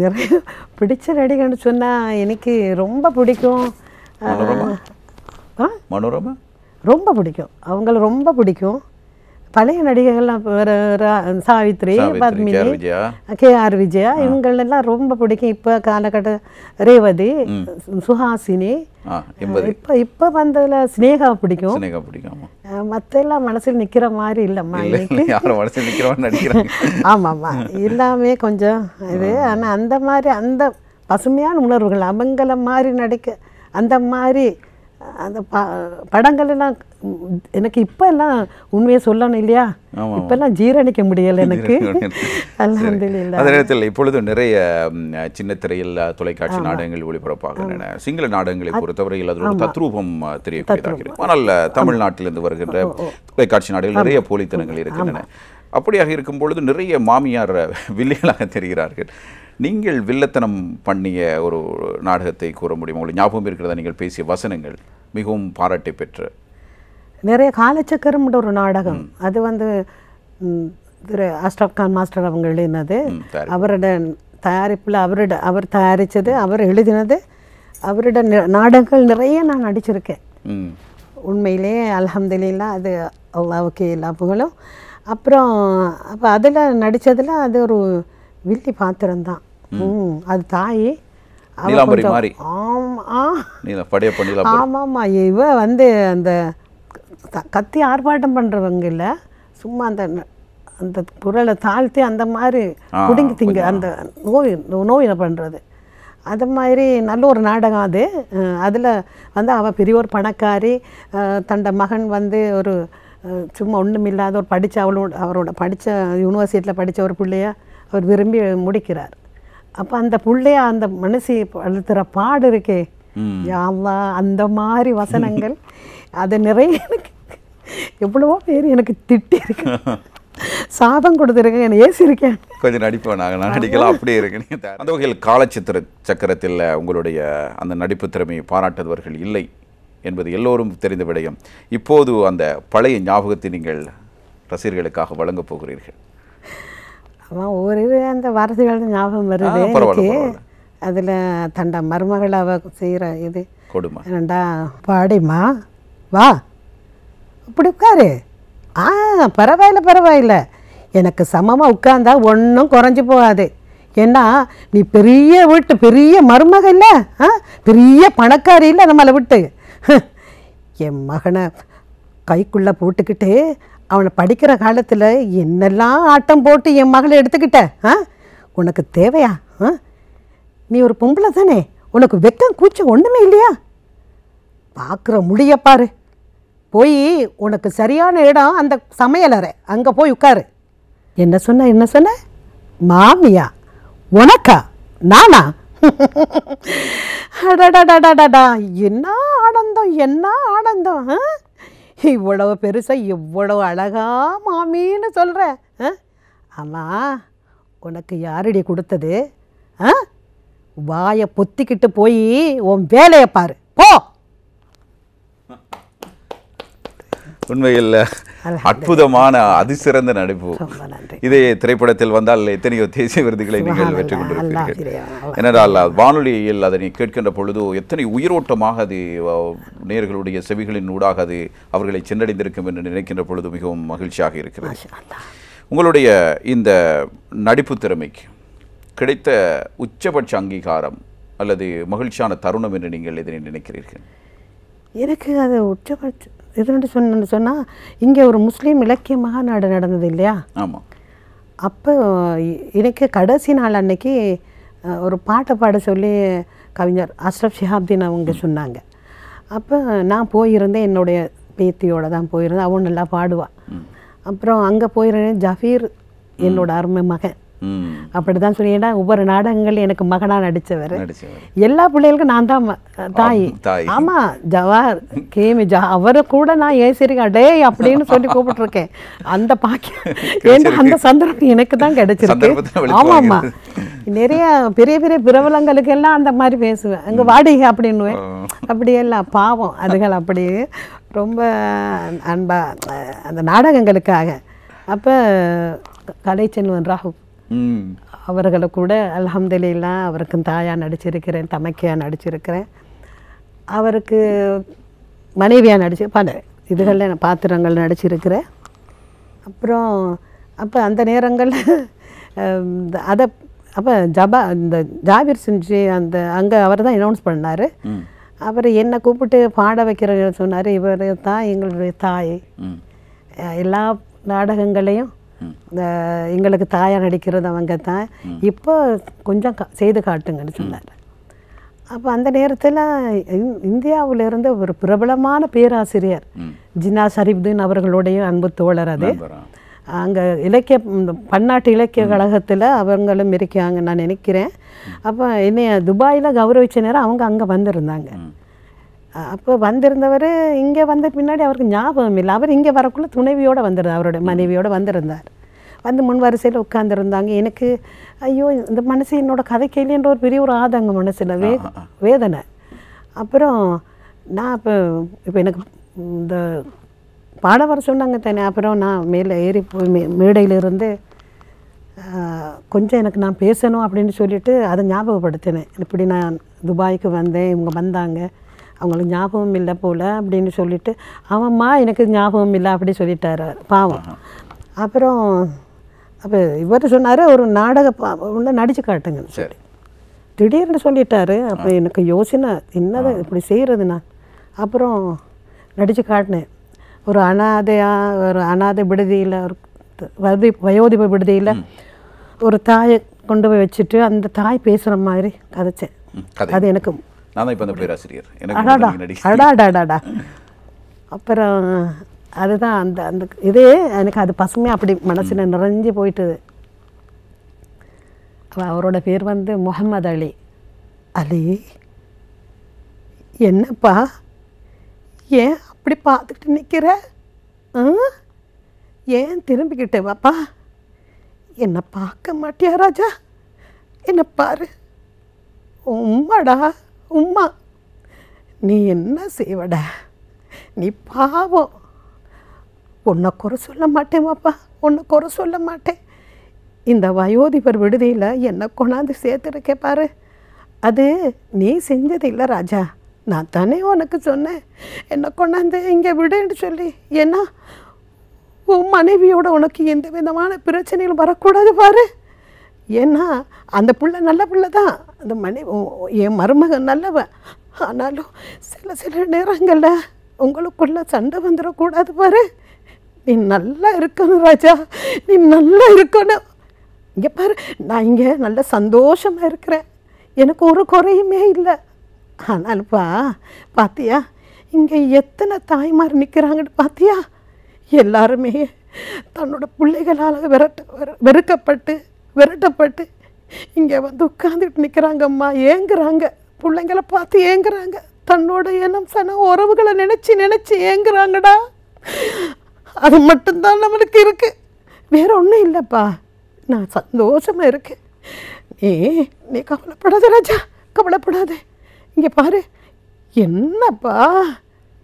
[SPEAKER 2] நிறைய பிடிச்ச நடிகைன்னு சொன்னால் எனக்கு ரொம்ப பிடிக்கும்
[SPEAKER 1] மனோரமா.
[SPEAKER 2] ரொம்ப பிடிக்கும், அவங்கள ரொம்ப பிடிக்கும். பழைய நடிகைகள்லாம் சாவித்ரி, பத்மினி, KR விஜயா, இவங்களெல்லாம் ரொம்ப பிடிக்கும். இப்போ காலகட்ட ரேவதி, சுஹாசினி, இப்போ வந்ததில் ஸ்னேகா பிடிக்கும். மற்ற எல்லாம் மனசில் நிற்கிற மாதிரி இல்லைம்மா இன்னைக்கு. ஆமாம்மா, எல்லாமே கொஞ்சம் இது. ஆனால் அந்த மாதிரி அந்த பசுமையான உணர்வுகள் அவங்கள மாதிரி நடிக்க அந்த மாதிரி அந்த படங்கள் எல்லாம் எனக்கு இப்போ எல்லாம் உண்மையை சொல்லணும் இல்லையா, இப்பெல்லாம் ஜீரணிக்க முடியலை எனக்கு. அல்ஹம்துலில்லாஹ்.
[SPEAKER 1] அதே நேரத்தில் இப்பொழுது நிறைய சின்ன திரையில் தொலைக்காட்சி நாடகங்கள் ஒளிபரப்பாகின்றன. சிங்கள நாடகங்களை பொறுத்தவரையில் அதோட தத்ரூபம் தெரியக்கூடியதாக இருக்கு. ஆனால் தமிழ்நாட்டிலிருந்து வருகின்ற தொலைக்காட்சி நாடுகள் நிறைய போலித்தனங்கள் இருக்கின்றன. அப்படியாக இருக்கும் பொழுது நிறைய மாமியார் வில்லிகளாக தெரிகிறார்கள். நீங்கள் வில்லத்தனம் பண்ணிய ஒரு நாடகத்தை கூற முடியும்? உங்களுக்கு ஞாபகம் இருக்கிறதா நீங்கள் பேசிய வசனங்கள் மிகவும் பாராட்டை பெற்ற?
[SPEAKER 2] நிறைய காலச்சக்கரம்ன்ற ஒரு நாடகம், அது வந்து திரு அஷ்ரப் கான் மாஸ்டர் அவங்க எழுதினது. அவரோட தயாரிப்பில் அவர் தயாரித்தது, அவர் எழுதினது. அவரோட நாடகங்கள் நிறைய நான் நடிச்சிருக்கேன் உண்மையிலே அல்ஹம்துலில்லாஹ். அது அல்லாஹ்வுக்கே எல்லா புகழும். அப்புறம் அப்போ அதில் நடித்ததில் அது ஒரு வில்லி பாத்திரம்தான். அது தாய். ஆமாம்மா, இவ வந்து அந்த கத்தி ஆர்ப்பாட்டம் பண்ணுறவங்க இல்லை, சும்மா அந்த அந்த குரலை தாழ்த்தி அந்த மாதிரி குடுங்கி திங்க அந்த நோயை பண்ணுறது. அது மாதிரி நல்ல ஒரு நாடகம் அது. அதில் வந்து அவள் பெரிய ஒரு பணக்காரி, தண்ட மகன் வந்து ஒரு சும்மா ஒன்றும் இல்லாத ஒரு அவரோட படித்த யூனிவர்சிட்டியில் படித்த ஒரு பிள்ளைய அவர் விரும்பி முடிக்கிறார். அப்போ அந்த பிள்ளைய அந்த மனசு அழுத்துகிற பாடு இருக்கே யா அல்லாஹ், அந்த மாதிரி வசனங்கள் அது நிறைய எனக்கு எவ்வளவோ பேர் எனக்கு திட்டி இருக்கு, சாபம் கொடுத்துருக்கேன், என்ன ஏசிருக்கேன்.
[SPEAKER 1] கொஞ்சம் நடிப்போம், நாங்கள் நடிக்கலாம் அப்படியே இருக்கு. அந்த வகையில் காலச்சித்திர சக்கரத்தில் உங்களுடைய அந்த நடிப்பு திறமையை பாராட்டுபவர்கள் இல்லை என்பது எல்லோரும் தெரிந்த விடயம். இப்போது அந்த பழைய ஞாபகத்தை நீங்கள் ரசிகர்களுக்காக வழங்கப் போகிறீர்கள்.
[SPEAKER 2] ஒரு அந்த வார்த்தைகள் ஞாபகம் வருது எனக்கு. அதில் தண்டா மருமகள் அவ செய்கிற இது
[SPEAKER 1] கொடுமா,
[SPEAKER 2] என்னண்டா பாடிமா வா இப்படி உட்காரு. பரவாயில்ல, எனக்கு சமமாக உட்கார்ந்தா ஒன்றும் குறைஞ்சி போகாது. ஏன்னா நீ பெரிய வீட்டு பெரிய மருமக இல்லை, பெரிய பணக்காரி இல்லை நம்மளை விட்டு. என் மகனை கைக்குள்ளே போட்டுக்கிட்டு அவனை படிக்கிற காலத்தில் என்னெல்லாம் ஆட்டம் போட்டு என் மகளை எடுத்துக்கிட்ட, உனக்கு தேவையா? நீ ஒரு பொம்பளை தானே, உனக்கு வெக்கம் கூச்சம் ஒன்றுமே இல்லையா? பார்க்குற முடிய பாரு, போய் உனக்கு சரியான இடம் அந்த சமையலறை, அங்கே போய் உட்காரு. என்ன சொன்ன மாமியா உனக்கா நானா? அடடடடடா, என்ன ஆனந்தம். இவ்வளவு பெருசாக இவ்வளவு அழகா மாமின்னு சொல்கிற. ஆமாம், உனக்கு யாரடி கொடுத்தது? வாயை பொத்திக்கிட்டு போய் உன் வேலையை பாரு போ.
[SPEAKER 1] உண்மையில் அற்புதமான அதிசிறந்த நடிப்பு. இதே திரைப்படத்தில் வந்தால் எத்தனையோ தேசிய விருதுகளை நீங்கள் வெற்றி கொண்டிருக்கிறீர்கள். ஏனென்றால் வானொலியில் அதனை கேட்கின்ற பொழுது எத்தனை உயிரோட்டமாக அது நேயர்களுடைய செவிகளின் ஊடாக அது அவர்களை சென்றடைந்திருக்கும் என்று நினைக்கின்ற பொழுது மிகவும் மகிழ்ச்சியாக இருக்கிறது. உங்களுடைய இந்த நடிப்பு திறமைக்கு கிடைத்த உச்சபட்ச அங்கீகாரம் அல்லது மகிழ்ச்சியான தருணம் என்று நீங்கள் எதனை நினைக்கிறீர்கள்?
[SPEAKER 2] எனக்கு அது உச்சபட்சம் எதுன்னு சொன்னால், இங்கே ஒரு முஸ்லீம் இலக்கிய மகாநாடு நடந்தது இல்லையா?
[SPEAKER 1] ஆமாம்.
[SPEAKER 2] அப்போ எனக்கு கடைசி நாள் அன்னைக்கு ஒரு பாட்டை பாட சொல்லி கவிஞர் அஷ்ரப் ஷிஹாப்தீன் அவங்க சொன்னாங்க. அப்போ நான் போயிருந்தேன், என்னுடைய பேத்தியோடு தான் போயிருந்தேன். அவன் நல்லா பாடுவாள். அப்புறம் அங்கே போயிருந்தேன், ஜஃபீர் என்னோட அருமை மகன் அப்படி தான் சொல்லி. ஏன்னா ஒவ்வொரு நாடகங்கள் எனக்கு மகனாக நடித்தவர்.
[SPEAKER 1] நடிச்சவர்
[SPEAKER 2] எல்லா பிள்ளைகளுக்கும் நான் தான் தாய். ஆமாம், ஜவார் கேமி அவரை கூட நான் ஏசிரிக்கா டே அப்படின்னு சொல்லி கூப்பிட்டுருக்கேன். அந்த பாக்கியம் ஏன்னா அந்த சந்தர்ப்பம் எனக்கு தான் கிடைச்சிருக்கு. ஆமாம்மா, நிறைய பெரிய பெரிய பிரபலங்களுக்கு எல்லாம் அந்த மாதிரி பேசுவேன். அங்கே வாடகை அப்படின்னுவேன். அப்படியெல்லாம் பாவம் அதுகள் அப்படி ரொம்ப அன்பா அந்த நாடகங்களுக்காக. அப்போ கலைச்செல்வன் ராகு அவர்களை கூட அல்ஹம்துலில்லாஹ் அவருக்கு தாயாக நடிச்சிருக்கிறேன், தமக்கையாக நடிச்சிருக்கிறேன், அவருக்கு மனைவியாக நடிச்சு பல இதுகளில் பாத்திரங்கள் நடிச்சிருக்கிறேன். அப்புறம் அப்போ அந்த நேரங்களில் அதை அப்போ இந்த ஜாபீர் செஞ்சு அந்த அங்கே அவர் தான் அனௌன்ஸ் பண்ணார். அவர் என்னை கூப்பிட்டு பாட வைக்கிற சொன்னார். இவர் தான் எங்களுடைய தாய், எல்லா நாடகங்களையும் எங்களுக்கு தாயாக நடிக்கிறது அவங்க தான், இப்போ கொஞ்சம் செய்து காட்டுங்கன்னு சொன்னார். அப்போ அந்த நேரத்தில் இந்தியாவிலிருந்து ஒரு பிரபலமான பேராசிரியர் ஜின்னா ஷரீஃப்தீன் அவர்களுடைய அன்பு தோழர். அது அங்கே இலக்கிய பன்னாட்டு இலக்கிய கழகத்தில் அவங்களும் இருக்காங்க நான் நினைக்கிறேன். அப்போ என்னைய துபாயில் கௌரவிச்ச நேரம் அவங்க அங்கே வந்திருந்தாங்க. அப்போ வந்திருந்தவர் இங்கே வந்த பின்னாடி அவருக்கு ஞாபகம் இல்லை. அவர் இங்கே வரக்குள்ளே துணைவியோடு வந்திருந்தார், அவருடைய மனைவியோடு வந்திருந்தார். வந்து முன் வரிசையில் உட்காந்துருந்தாங்க. எனக்கு ஐயோ இந்த மனசு என்னோட கதை கேள்வின்ற ஒரு பெரிய ஒரு ஆதங்க மனசில் வேதனை. அப்புறம் நான் இப்போ எனக்கு இந்த பாட வர சொன்னாங்க தானே. அப்புறம் நான் மேலே ஏறி போய் மேடையிலிருந்து கொஞ்சம் எனக்கு நான் பேசணும் அப்படின்னு சொல்லிட்டு அதை ஞாபகப்படுத்தினேன். இப்படி நான் துபாய்க்கு வந்தேன், இவங்க வந்தாங்க, அவங்களுக்கு ஞாபகம் இல்லை போல் அப்படின்னு சொல்லிட்டு, அவம்மா எனக்கு ஞாபகம் இல்லை அப்படி சொல்லிட்டார் பாவம். அப்புறம் அப்போ இவர் சொன்னார் ஒரு நாடக ஒன்று நடித்து காட்டுங்கன்னு சொல்லி திடீர்னு சொல்லிட்டாரு. அப்போ எனக்கு யோசனை என்னதை இப்படி செய்கிறது நான். அப்புறம் நடித்து காட்டினேன். ஒரு அனாதை விடுதியில், ஒரு வயோதிப விடுதியில் ஒரு தாயை கொண்டு போய் வச்சுட்டு அந்த தாய் பேசுகிற மாதிரி கதைச்சேன். அது எனக்கு அடாடாடாடா. அப்புறம் அதுதான் அந்த அந்த இதே எனக்கு அது பசுமையாக அப்படி மனசில் நிறைஞ்சு போயிட்டுது. அவரோட பேர் வந்து முகமது அலி. அலி என்னப்பா ஏன் அப்படி பார்த்துக்கிட்டு நிற்கிற? ஏன் திரும்பிக்கிட்டே வாப்பா. என்னை பார்க்க மாட்டியா ராஜா? என்னை பாரு. உம்மாடா உம்மா, நீ என்ன செய்வடா, நீ பாவம். உன்னை குறை சொல்ல மாட்டேன் வாப்பா, உன்னை குறை சொல்ல மாட்டேன். இந்த வயோதிபர் விடுதியில் என்னை கொண்டாந்து சேர்த்துருக்கே பாரு, அது நீ செஞ்சது இல்லை ராஜா, நான் தானே உனக்கு சொன்னேன் என்னை கொண்டாந்து இங்கே விடுன்னு சொல்லி. ஏன்னா உன் மனைவியோட உனக்கு எந்த விதமான பிரச்சனையும் வரக்கூடாது பாரு. ஏன்னா அந்த பிள்ளை நல்ல பிள்ளை தான், அந்த என் மருமகன் நல்லவன். ஆனாலும் சில நேரங்களில் உங்களுக்குள்ள சண்டை வந்துடக்கூடாது பாரு. நீ நல்லா இருக்கணும் ராஜா, நீ நல்லா இருக்கணும். இங்கே பாரு, நான் இங்கே நல்ல சந்தோஷமாக இருக்கிறேன், எனக்கு ஒரு குறையுமே இல்லை. ஆனாலும்ப்பா பார்த்தியா இங்கே எத்தனை தாய்மார் நிற்கிறாங்கன்னு பார்த்தியா? எல்லாருமே தன்னோட பிள்ளைகளால் விரட்டப்பட்டு இங்கே வந்து உட்காந்துட்டு நிற்கிறாங்கம்மா, ஏங்குறாங்க, பிள்ளைங்களை பார்த்து ஏங்குறாங்க, தன்னோட இனம் சன உறவுகளை நினச்சி ஏங்குறாங்கடா. அது மட்டும்தான் நம்மளுக்கு இருக்குது, வேற ஒன்றும் இல்லைப்பா. நான் சந்தோஷமாக இருக்கேன். நீ கவலைப்படாத ராஜா, கவலைப்படாத. இங்கே பாரு, என்னப்பா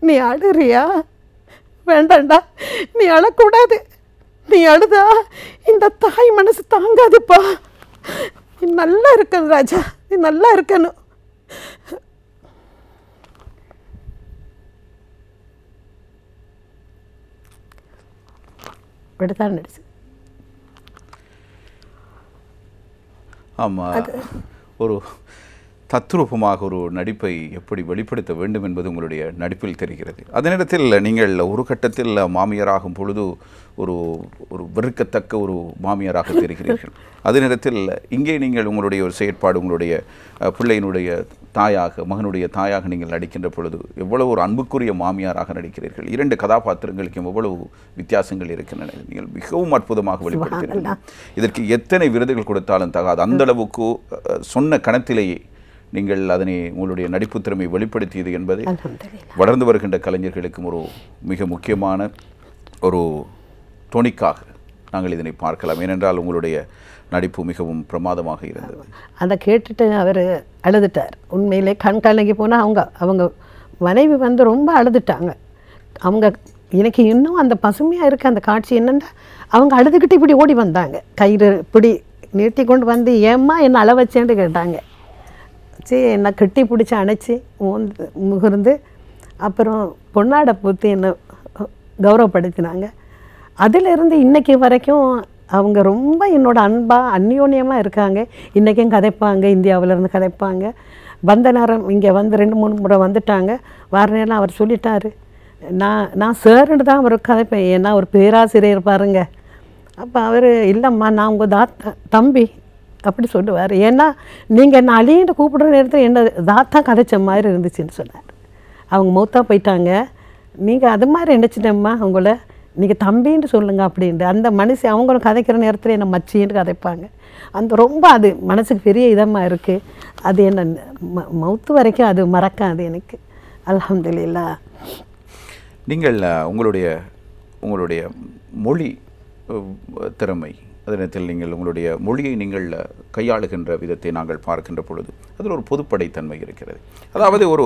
[SPEAKER 2] நீ அழுறியா? வேண்டாண்டா, நீ அழக்கூடாது. நீ அழுதா இந்த தாய் மனசு தாங்காதுப்பா. நீ நல்லா இருக்கணும் ராஜா, நீ நல்லா இருக்கணும். இப்படித்தான் நடிச்சு.
[SPEAKER 1] ஆமாம், ஒரு தத்ரூபமாக ஒரு நடிப்பை எப்படி வெளிப்படுத்த வேண்டும் என்பது உங்களுடைய நடிப்பில் தெரிகிறது. அதே நேரத்தில் நீங்கள் ஒரு கட்டத்தில் மாமியாராகும் பொழுது ஒரு ஒரு வெறுக்கத்தக்க ஒரு மாமியாராக தெரிகிறீர்கள். அதே நேரத்தில் இங்கே நீங்கள் உங்களுடைய ஒரு செயற்பாடு, உங்களுடைய பிள்ளையினுடைய தாயாக, மகனுடைய தாயாக நீங்கள் நடிக்கின்ற பொழுது எவ்வளவு ஒரு அன்புக்குரிய மாமியாராக நடிக்கிறீர்கள். 2 கதாபாத்திரங்களுக்கும் எவ்வளவு வித்தியாசங்கள் இருக்கின்றன. நீங்கள் மிகவும் அற்புதமாக வெளிப்படுத்தினீர்கள். இதற்கு எத்தனை விருதுகள் கொடுத்தாலும் தகாது. அந்த அளவுக்கு சொன்ன கணத்திலேயே நீங்கள் அதனை உங்களுடைய நடிப்பு திறமை வெளிப்படுத்தியது என்பது வளர்ந்து வருகின்ற கலைஞர்களுக்கும் ஒரு மிக முக்கியமான ஒரு தொனிக்காக நாங்கள் இதனை பார்க்கலாம். ஏனென்றால் உங்களுடைய நடிப்பு மிகவும் பிரமாதமாக இருந்தது.
[SPEAKER 2] அதை கேட்டுட்டு அவர் அழுதுட்டார். உண்மையிலே கண் கலங்கி போனால் அவங்க மனைவி வந்து ரொம்ப அழுதுட்டாங்க. அவங்க எனக்கு இன்னும் அந்த பசுமையாக இருக்க அந்த காட்சி என்னென்னா, அவங்க அழுதுகிட்டு இப்படி ஓடி வந்தாங்க. கயிறு இப்படி நீட்டி கொண்டு வந்து ஏம்மா என்ன அள வச்சேன்னு கேட்டாங்க. சரி, என்னை கட்டி பிடிச்சி அணைச்சி முகர்ந்து அப்புறம் பொன்னாடை பூத்தி என்னை கௌரவப்படுத்தினாங்க. அதிலிருந்து இன்றைக்கி வரைக்கும் அவங்க ரொம்ப என்னோட அன்பாக அந்யோன்யமாக இருக்காங்க. இன்றைக்கும் கதைப்பாங்க, இந்தியாவிலேருந்து கதைப்பாங்க. வந்த நேரம் இங்கே வந்து 2-3 முறை வந்துட்டாங்க. வார நேரம் அவர் சொல்லிட்டாரு, நான் சார்ன்னு தான் அவர் கதைப்பேன். ஏன்னா ஒரு பேராசிரியர் பாருங்க. அப்போ அவர் இல்லைம்மா நான் உங்கள் தம்பி அப்படி சொல்லுவார். ஏன்னா நீங்கள் என்ன அழியின்னு கூப்பிடுற நேரத்தில் என்ன தாத்தா கதைச்ச மாதிரி இருந்துச்சுன்னு சொன்னார். அவங்க மௌத்தா போயிட்டாங்க. நீங்கள் அது மாதிரி நினச்சிட்டேம்மா உங்களை, நீங்கள் தம்பின்னு சொல்லுங்கள் அப்படின்ட்டு. அந்த மனுஷன் அவங்களும் கதைக்கிற நேரத்தில் என்ன மச்சின்னு கதைப்பாங்க. அந்த ரொம்ப அது மனசுக்கு பெரிய இதமாக இருக்குது. அது என்ன மௌத்து வரைக்கும் அது மறக்காது எனக்கு. அல்ஹம்துலில்லாஹ்.
[SPEAKER 1] நீங்கள் உங்களுடைய மொழி திறமை, அதே நேரத்தில் நீங்கள் உங்களுடைய மொழியை நீங்கள் கையாளுகின்ற விதத்தை நாங்கள் பார்க்கின்ற பொழுது அதில் ஒரு பொதுப்படைத்தன்மை இருக்கிறது. அதாவது ஒரு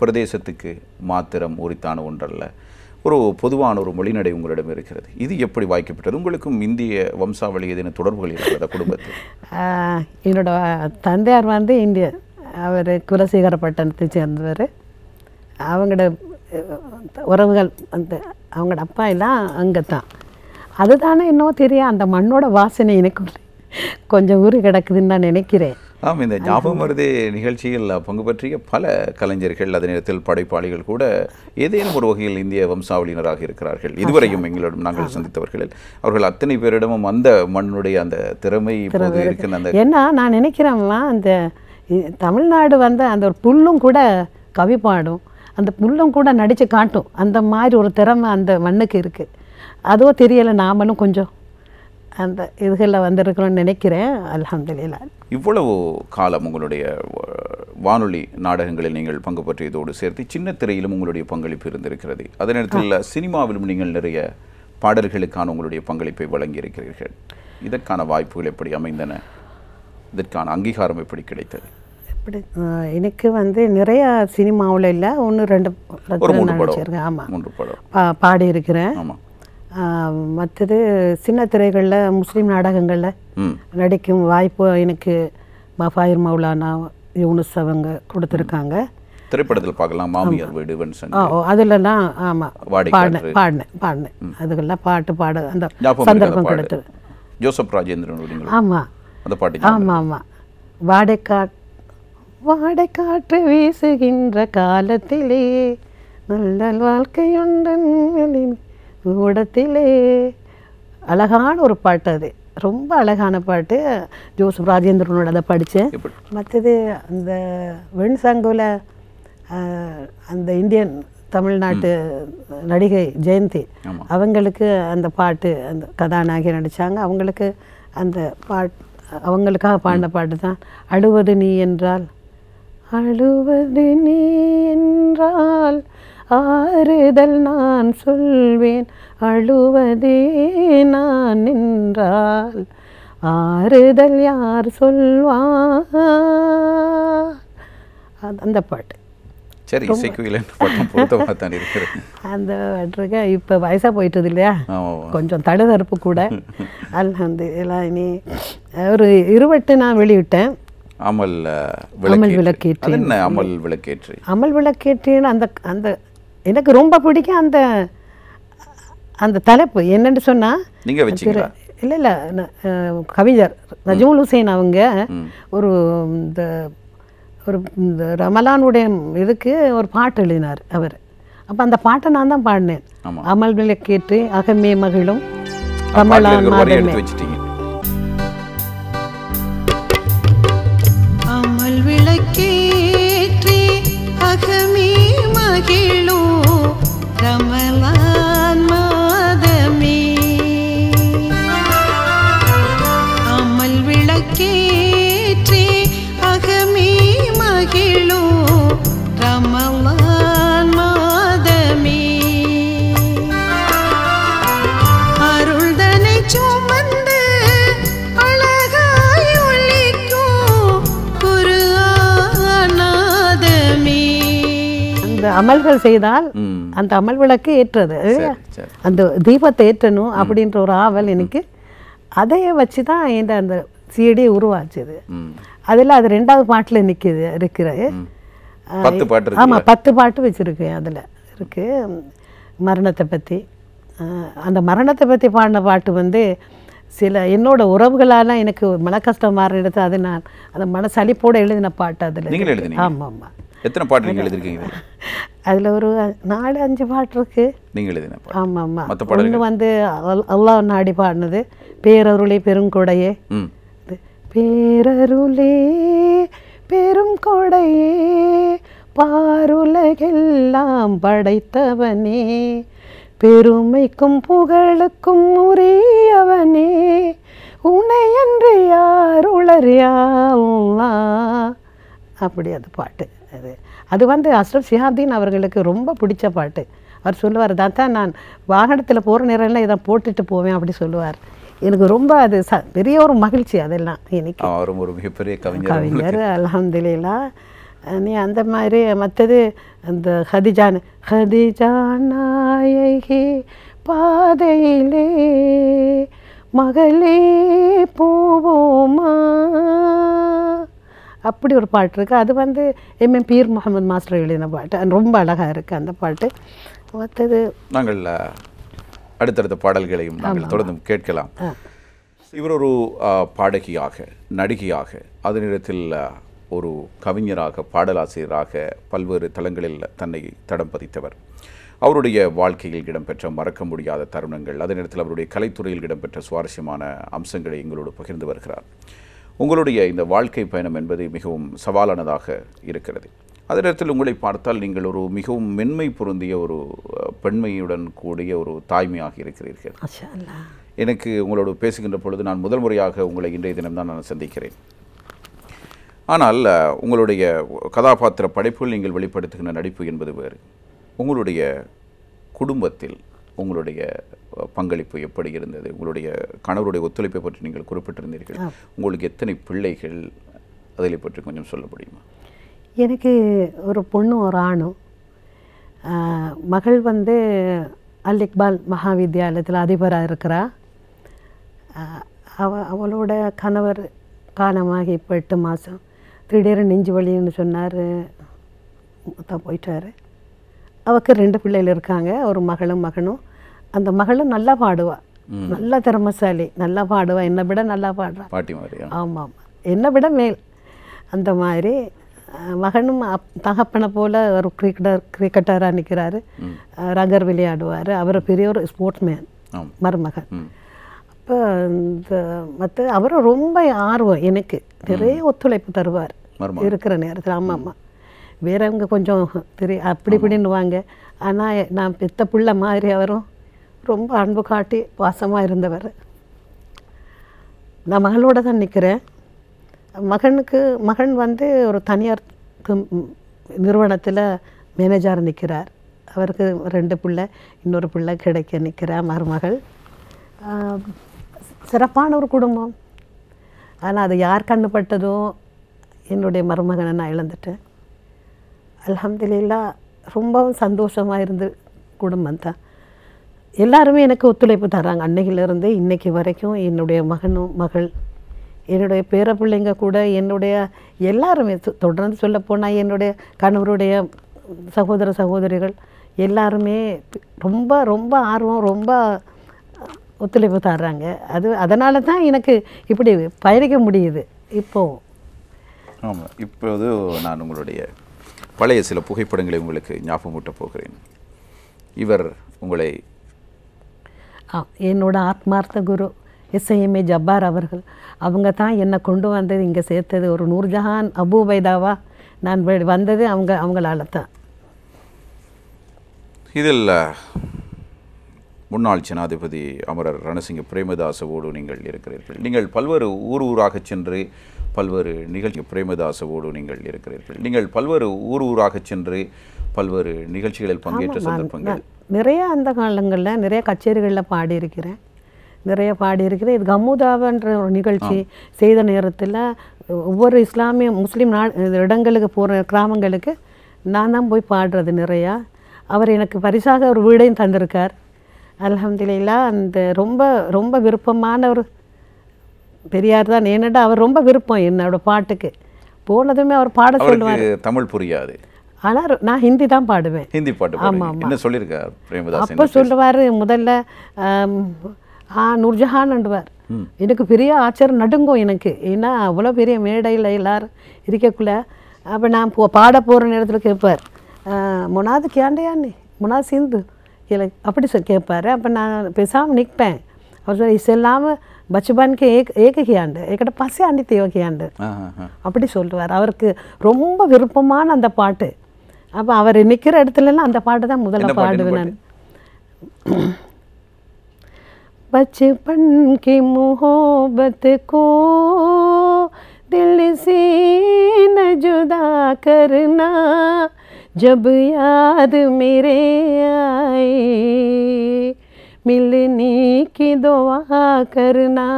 [SPEAKER 1] பிரதேசத்துக்கு மாத்திரம் உரித்தான ஒன்றல்ல, ஒரு பொதுவான ஒரு மொழிநடை உங்களிடம் இருக்கிறது. இது எப்படி வாய்க்கப்பட்டது? உங்களுக்கும் இந்திய வம்சாவளி ஏதேனும் தொடர்புகள் இருக்கிறதா குடும்பத்தில்?
[SPEAKER 2] என்னோட தந்தையார் வந்து இந்திய, அவர் குலசேகரப்பட்டினத்தை சேர்ந்தவர். அவங்களோட உறவுகள் அவங்களோட அப்பா எல்லாம் அங்கே தான். அதுதானே இன்னும் தெரியும். அந்த மண்ணோட வாசனை எனக்கு கொஞ்சம் ஊறி கிடக்குதுன்னு நான் நினைக்கிறேன்.
[SPEAKER 1] ஆம், இந்த ஞாபகம் வருதே நிகழ்ச்சியில் பங்கு பற்றிய பல கலைஞர்கள், அதே நேரத்தில் படைப்பாளிகள் கூட ஏதேனும் ஒரு வகையில் இந்திய வம்சாவளியினராக இருக்கிறார்கள். இதுவரையும் எங்களிடம் நாங்கள் சந்தித்தவர்களில் அவர்கள் அத்தனை பேரிடமும் அந்த மண்ணுடைய அந்த திறமை இப்போது இருக்கின்ற அந்த
[SPEAKER 2] ஏன்னா நான் நினைக்கிறேன்மா, அந்த தமிழ்நாடு வந்து அந்த ஒரு புல்லும் கூட கவி பாடும், அந்த புல்லும் கூட நடித்து காட்டும். அந்த மாதிரி ஒரு திறமை அந்த மண்ணுக்கு இருக்குது. அதோ தெரியலை, நாமளும் கொஞ்சம் அந்த இதுகளில் வந்திருக்கிறோன்னு நினைக்கிறேன். அல்ஹம்துலில்லாஹ்.
[SPEAKER 1] இவ்வளவு காலம் உங்களுடைய வானொலி நாடகங்களில் நீங்கள் பங்கு பற்றியதோடு சேர்த்து சின்ன திரையிலும் உங்களுடைய பங்களிப்பு இருந்திருக்கிறது. அதே நேரத்தில் சினிமாவிலும் நீங்கள் நிறைய பாடல்களுக்கான உங்களுடைய பங்களிப்பை வழங்கியிருக்கிறீர்கள். இதற்கான வாய்ப்புகள் எப்படி அமைந்தன? இதற்கான அங்கீகாரம் எப்படி கிடைத்தது?
[SPEAKER 2] எப்படி எனக்கு வந்து நிறைய சினிமாவில் இல்லை, 1-2 நடிச்சிருக்கேன். ஆமாம்,
[SPEAKER 1] 3 படம்
[SPEAKER 2] பாடியிருக்கிறேன்.
[SPEAKER 1] ஆமாம்.
[SPEAKER 2] மற்றது சின்ன திரைகளில் முஸ்லீம் நாடகங்களில் நடிக்கும் வாய்ப்பு எனக்கு மஃபாயிர் மௌலானா, யூனுஸ் அவங்க கொடுத்துருக்காங்க.
[SPEAKER 1] திரைப்படத்தில் பார்க்கலாம், மாமியார் வீடு,
[SPEAKER 2] அதுலலாம் ஆமாம் பாடினேன். அதுக்கெல்லாம் பாட அந்த சந்தர்ப்பம் கிடைத்தது.
[SPEAKER 1] ஜோசப் ராஜேந்திரன்.
[SPEAKER 2] ஆமாம்,
[SPEAKER 1] அந்த பாட்டு.
[SPEAKER 2] ஆமாம் ஆமாம். வாடைக்காற்று வீசுகின்ற காலத்திலே நல்ல வாழ்க்கையுடன் ஊடத்திலே, அழகான ஒரு பாட்டு. அது ரொம்ப அழகான பாட்டு. ஜோசப் ராஜேந்திரனோட அதை படித்தேன். மற்றது அந்த வெண்சங்குல அந்த இந்தியன் தமிழ்நாட்டு நடிகை ஜெயந்தி, அவங்களுக்கு அந்த பாட்டு, அந்த கதாநாயகி நடித்தாங்க. அவங்களுக்கு அந்த அவங்களுக்காக பாடின பாட்டு தான் அழுவது நீ என்றால், அழுவது நீ என்றால் ஆறுதல் நான் சொல்வேன், அழுவதே நான் நின்றால் ஆறுதல் யார் சொல்வார். அந்த பாட்டு
[SPEAKER 1] சரி, பொருத்தமாக தான் இருக்கிறது.
[SPEAKER 2] அந்த பாட்டுக்கு இப்போ வயசாக போயிட்டது இல்லையா, கொஞ்சம் தடுதறுப்பு கூட. அல்ஹம்துலில்லாஹ். இனி ஒரு 20 நான் வெளியிட்டேன்.
[SPEAKER 1] அமல்
[SPEAKER 2] விளக்கேற்றி.
[SPEAKER 1] அமல்
[SPEAKER 2] விளக்கேற்றின்னு அந்த எனக்கு ரொம்ப பிடிக்கும். அந்த தலைப்பு என்னன்னு சொன்னால், இல்லை கவிஞர் நஜ்முல் ஹுசைன் அவங்க ஒரு இந்த ஒரு இந்த ரமலானுடைய இதுக்கு ஒரு பாட்டு எழுதினார் அவர். அப்போ அந்த பாட்டை நான் தான் பாடினேன். அமல் விளக்கேற்றி அகமே மகிழும் ரமலான் மாதமே.
[SPEAKER 3] அமல் விளக்கேற்றி அகமே மகிழும் ரமலான் மாதமே. அமல் விளக்கேற்றி அகமே மகிழும் ரமலான் மாதமே. அருள்தனை சுமந்து அழகாய் ஒலிக்கும் குர்ஆன் நாதமே.
[SPEAKER 2] அந்த அமல்கள் செய்தால் அந்த அமல் விளக்கு ஏற்றது, அந்த தீபத்தை ஏற்றணும் அப்படின்ற ஒரு ஆவல் எனக்கு. அதையே வச்சு தான் இந்த அந்த சிடியை உருவாச்சுது. அதில் அது 2வது பாட்டில் இருக்கிறது. ஆமாம், 10 பாட்டு வச்சுருக்கேன். அதில் இருக்குது மரணத்தை பற்றி. அந்த மரணத்தை பற்றி பாடின பாட்டு வந்து சில என்னோட உறவுகளால் எனக்கு மன கஷ்டம் மாற எடுத்து அது நான் அந்த மன சலிப்போடு எழுதின பாட்டு அதில். ஆமாம் ஆமாம்.
[SPEAKER 1] எத்தனை பாட்டு நீங்கள் எழுதிருக்கீங்க?
[SPEAKER 2] அதில் ஒரு 4-5 பாட்டு இருக்கு நீங்கள் எழுதின. ஆமாம் ஆமாம். ஒன்று வந்து அல்லாஹ் நாடி பாடினது பேரருளே பெருங்கொடையே. பேரருளே பெரும் கொடையே பாருலகெல்லாம் படைத்தவனே பெருமைக்கும் புகழுக்கும் உரியவனே உன்னையன்று யார் உளறியா. அப்படி அது பாட்டு. அது வந்து அஷ்ரப் ஷிஹாப்தீன் அவர்களுக்கு ரொம்ப பிடிச்ச பாட்டு. அவர் சொல்லுவார், தான் நான் வாகனத்தில் போகிற நேரம்லாம் இதை போட்டுட்டு போவேன் அப்படி சொல்லுவார். எனக்கு ரொம்ப அது பெரிய ஒரு மகிழ்ச்சி. அதெல்லாம் எனக்கு
[SPEAKER 1] அவரும் ஒரு மிகப்பெரிய
[SPEAKER 2] கவிஞர் அல்ஹம்துலில்லாஹ். நீ அந்த மாதிரி மற்றது அந்த ஹதிஜா நாயகி பாதையிலே மகளே போவோமா அப்படி ஒரு பாட்டு இருக்குது. அது வந்து எம்எம் பீர் முகமது மாஸ்டர் எழுதின பாட்டு. ரொம்ப அழகாக இருக்குது அந்த பாட்டு. மற்றது
[SPEAKER 1] நாங்கள் அடுத்தடுத்த பாடல்களையும் நாங்கள் தொடர்ந்து கேட்கலாம். இவர் ஒரு பாடகியாக, நடிகையாக, அதே நேரத்தில் ஒரு கவிஞராக, பாடலாசிரியராக பல்வேறு தளங்களில் தன்னை தடம் பதித்தவர். அவருடைய வாழ்க்கையில் இடம்பெற்ற மறக்க முடியாத தருணங்கள், அதே நேரத்தில் அவருடைய கலைத்துறையில் இடம்பெற்ற சுவாரஸ்யமான அம்சங்களை எங்களோடு பகிர்ந்து வருகிறார். உங்களுடைய இந்த வாழ்க்கை பயணம் என்பது மிகவும் சவாலானதாக இருக்கிறது. அதே நேரத்தில் உங்களை பார்த்தால் நீங்கள் ஒரு மிகவும் மென்மை பொருந்திய ஒரு பெண்மையுடன் கூடிய ஒரு தாய்மையாக இருக்கிறீர்கள். எனக்கு உங்களோடு பேசுகின்ற பொழுது நான் முதல் முறையாக உங்களை இன்றைய தினம்தான் நான் சந்திக்கிறேன். ஆனால் உங்களுடைய கதாபாத்திர படைப்பில் நீங்கள் வெளிப்படுத்துகின்ற நடிப்பு என்பது வேறு. உங்களுடைய குடும்பத்தில் உங்களுடைய பங்களிப்பு எப்படி இருந்தது? உங்களுடைய கணவருடைய ஒத்துழைப்பை பற்றி நீங்கள் குறிப்பிட்டிருந்தீர்கள். உங்களுக்கு எத்தனை பிள்ளைகள், அதில் பற்றி கொஞ்சம் சொல்ல முடியுமா?
[SPEAKER 2] எனக்கு ஒரு பொண்ணும் ஒரு ஆணும். மகள் வந்து அல் இக்பால் மகாவித்யாலயத்தில் அதிபராக இருக்கிறா. அவளோட கணவர் காலமாகி இப்போ 8 மாதம். திடீர்னு நெஞ்சு வலின்னு சொன்னார், போயிட்டார். அவருக்கு 2 பிள்ளைகள் இருக்காங்க, ஒரு மகளும் மகனும். அந்த மகளும் நல்லா பாடுவா, நல்ல திறமசாலி, நல்லா பாடுவா, என்னை விட நல்லா பாடுறா. ஆமாம் ஆமாம், என்னை விட மேல். அந்த மாதிரி மகனும் தகப்பனை போல் ஒரு கிரிக்கெட்டராக நிற்கிறாரு, ரகர் விளையாடுவார். அவர் பெரிய ஒரு ஸ்போர்ட்ஸ்மேன் மருமகன். அப்போ இந்த மற்ற அவரும் ரொம்ப ஆர்வம், எனக்கு நிறைய ஒத்துழைப்பு தருவார் இருக்கிற நேரத்தில். ஆமாம் ஆமாம், வேறவங்க கொஞ்சம் அப்படி இப்படின்னுவாங்க. ஆனால் நான் பெத்த பிள்ளை மாதிரி அவரும் ரொம்ப அன்பு காட்டி பாசமாக இருந்தவர். நான் மகளோட தான் நிற்கிறேன். மகன் வந்து ஒரு தனியார் நிறுவனத்தில் மேனேஜராக நிற்கிறார். அவருக்கு 2 பிள்ளை, இன்னொரு பிள்ளை கிடைக்க நிற்கிறார் மருமகள். சிறப்பான ஒரு குடும்பம். ஆனால் அது யார் கண்ணுப்பட்டதோ என்னுடைய மருமகனை நான் இழந்துட்டேன். அல்ஹம்துலில்லாஹ், ரொம்பவும் சந்தோஷமாக இருந்து குடும்பம் தான். எல்லாருமே எனக்கு ஒத்துழைப்பு தராங்க. அன்னையிலேருந்து இன்னைக்கு வரைக்கும் என்னுடைய மகனும் மகள், என்னுடைய பேர பிள்ளைங்க கூட, என்னுடைய எல்லாருமே தொடர்ந்து சொல்லப்போனால் என்னுடைய கணவருடைய சகோதர சகோதரிகள் எல்லாருமே ரொம்ப ரொம்ப ஆர்வம், ரொம்ப ஒத்துழைப்பு தர்றாங்க. அதனால தான் எனக்கு இப்படி பயணிக்க முடியுது இப்போது.
[SPEAKER 1] ஆமாம். இப்போது நான் உங்களுடைய பழைய சில புகைப்படங்களை உங்களுக்கு ஞாபகமூட்டப் போகிறேன். இவர் உங்களை
[SPEAKER 2] என்னோட ஆத்மார்த்த குரு எஸ்ஐஎம்ஏ ஜப்பார் அவர்கள், அவங்க தான் என்னை கொண்டு வந்தது, இங்கே சேர்த்தது. ஒரு நூர்ஜஹான் அபூபைதாவா நான் வந்தது அவங்களால தான்.
[SPEAKER 1] இதில் முன்னாள் ஜனாதிபதி அமரர் ரணசிங்க பிரேமதாசவோடு நீங்கள் இருக்கிறீர்கள். நீங்கள் பல்வேறு ஊராக சென்று பல்வேறு நிகழ்ச்சி பிரேமதாசவோடு நீங்கள் இருக்கிறீர்கள். நீங்கள் பல்வேறு ஊராக சென்று பல்வேறு நிகழ்ச்சிகளில் பங்கேற்ற சந்தர்ப்பங்கள்
[SPEAKER 2] நிறைய அந்த காலங்களில் நிறைய கச்சேரிகளில் பாடியிருக்கிறேன், நிறைய பாடியிருக்கிறேன். இது கமுதாவன்ற ஒரு நிகழ்ச்சி செய்த நேரத்தில் ஒவ்வொரு இஸ்லாமிய முஸ்லீம் இடங்களுக்கு போகிற கிராமங்களுக்கு நான் தான் போய் பாடுறது நிறையா. அவர் எனக்கு பரிசாக ஒரு வீடையும் தந்திருக்கார். அல்ஹம்துலில்லாஹ். அந்த ரொம்ப ரொம்ப விருப்பமான ஒரு பெரியார் தான். ஏனெண்டா அவர் ரொம்ப விருப்பம் என்னோட பாட்டுக்கு. போனதுமே அவர் பாட சொல்லுவார்.
[SPEAKER 1] தமிழ் புரியாது,
[SPEAKER 2] ஆனால் நான் ஹிந்தி தான் பாடுவேன்.
[SPEAKER 1] ஹிந்தி பாட்டு. ஆமாம். என்ன சொல்லியிருக்கார் பிரேமதாஸ்?
[SPEAKER 2] அப்போ சொல்லுவார் முதல்ல நூர்ஜஹான்ண்டுவார். எனக்கு பெரிய ஆச்சரியம் நடுங்கும் எனக்கு. ஏன்னா அவ்வளோ பெரிய மேடையில் எல்லாரும் இருக்கக்குள்ள. அப்போ நான் பாட போகிற நேரத்தில் கேட்பார், முனாது கியாண்டையான்னு முனாது சிந்து இல்லை அப்படி கேட்பார். அப்போ நான் பேசாமல் நிற்பேன். அவர் சொல்ல இசைல்லாமல் பச்சுபான்க்கு ஏக கியாண்டு ஏக்கிட்ட பசே ஆண்டி தேவ கியாண்டு அப்படி சொல்லுவார். அவருக்கு ரொம்ப விருப்பமான அந்த பாட்டு. அப்போ அவர் நிற்கிற இடத்துலலாம் அந்த பாட்டு தான் முதல்ல பாடுவேன் நான். बचपन की मोहब्बत को दिल से न जुदा करना, जब याद मेरे आए मिलने की दुआ करना.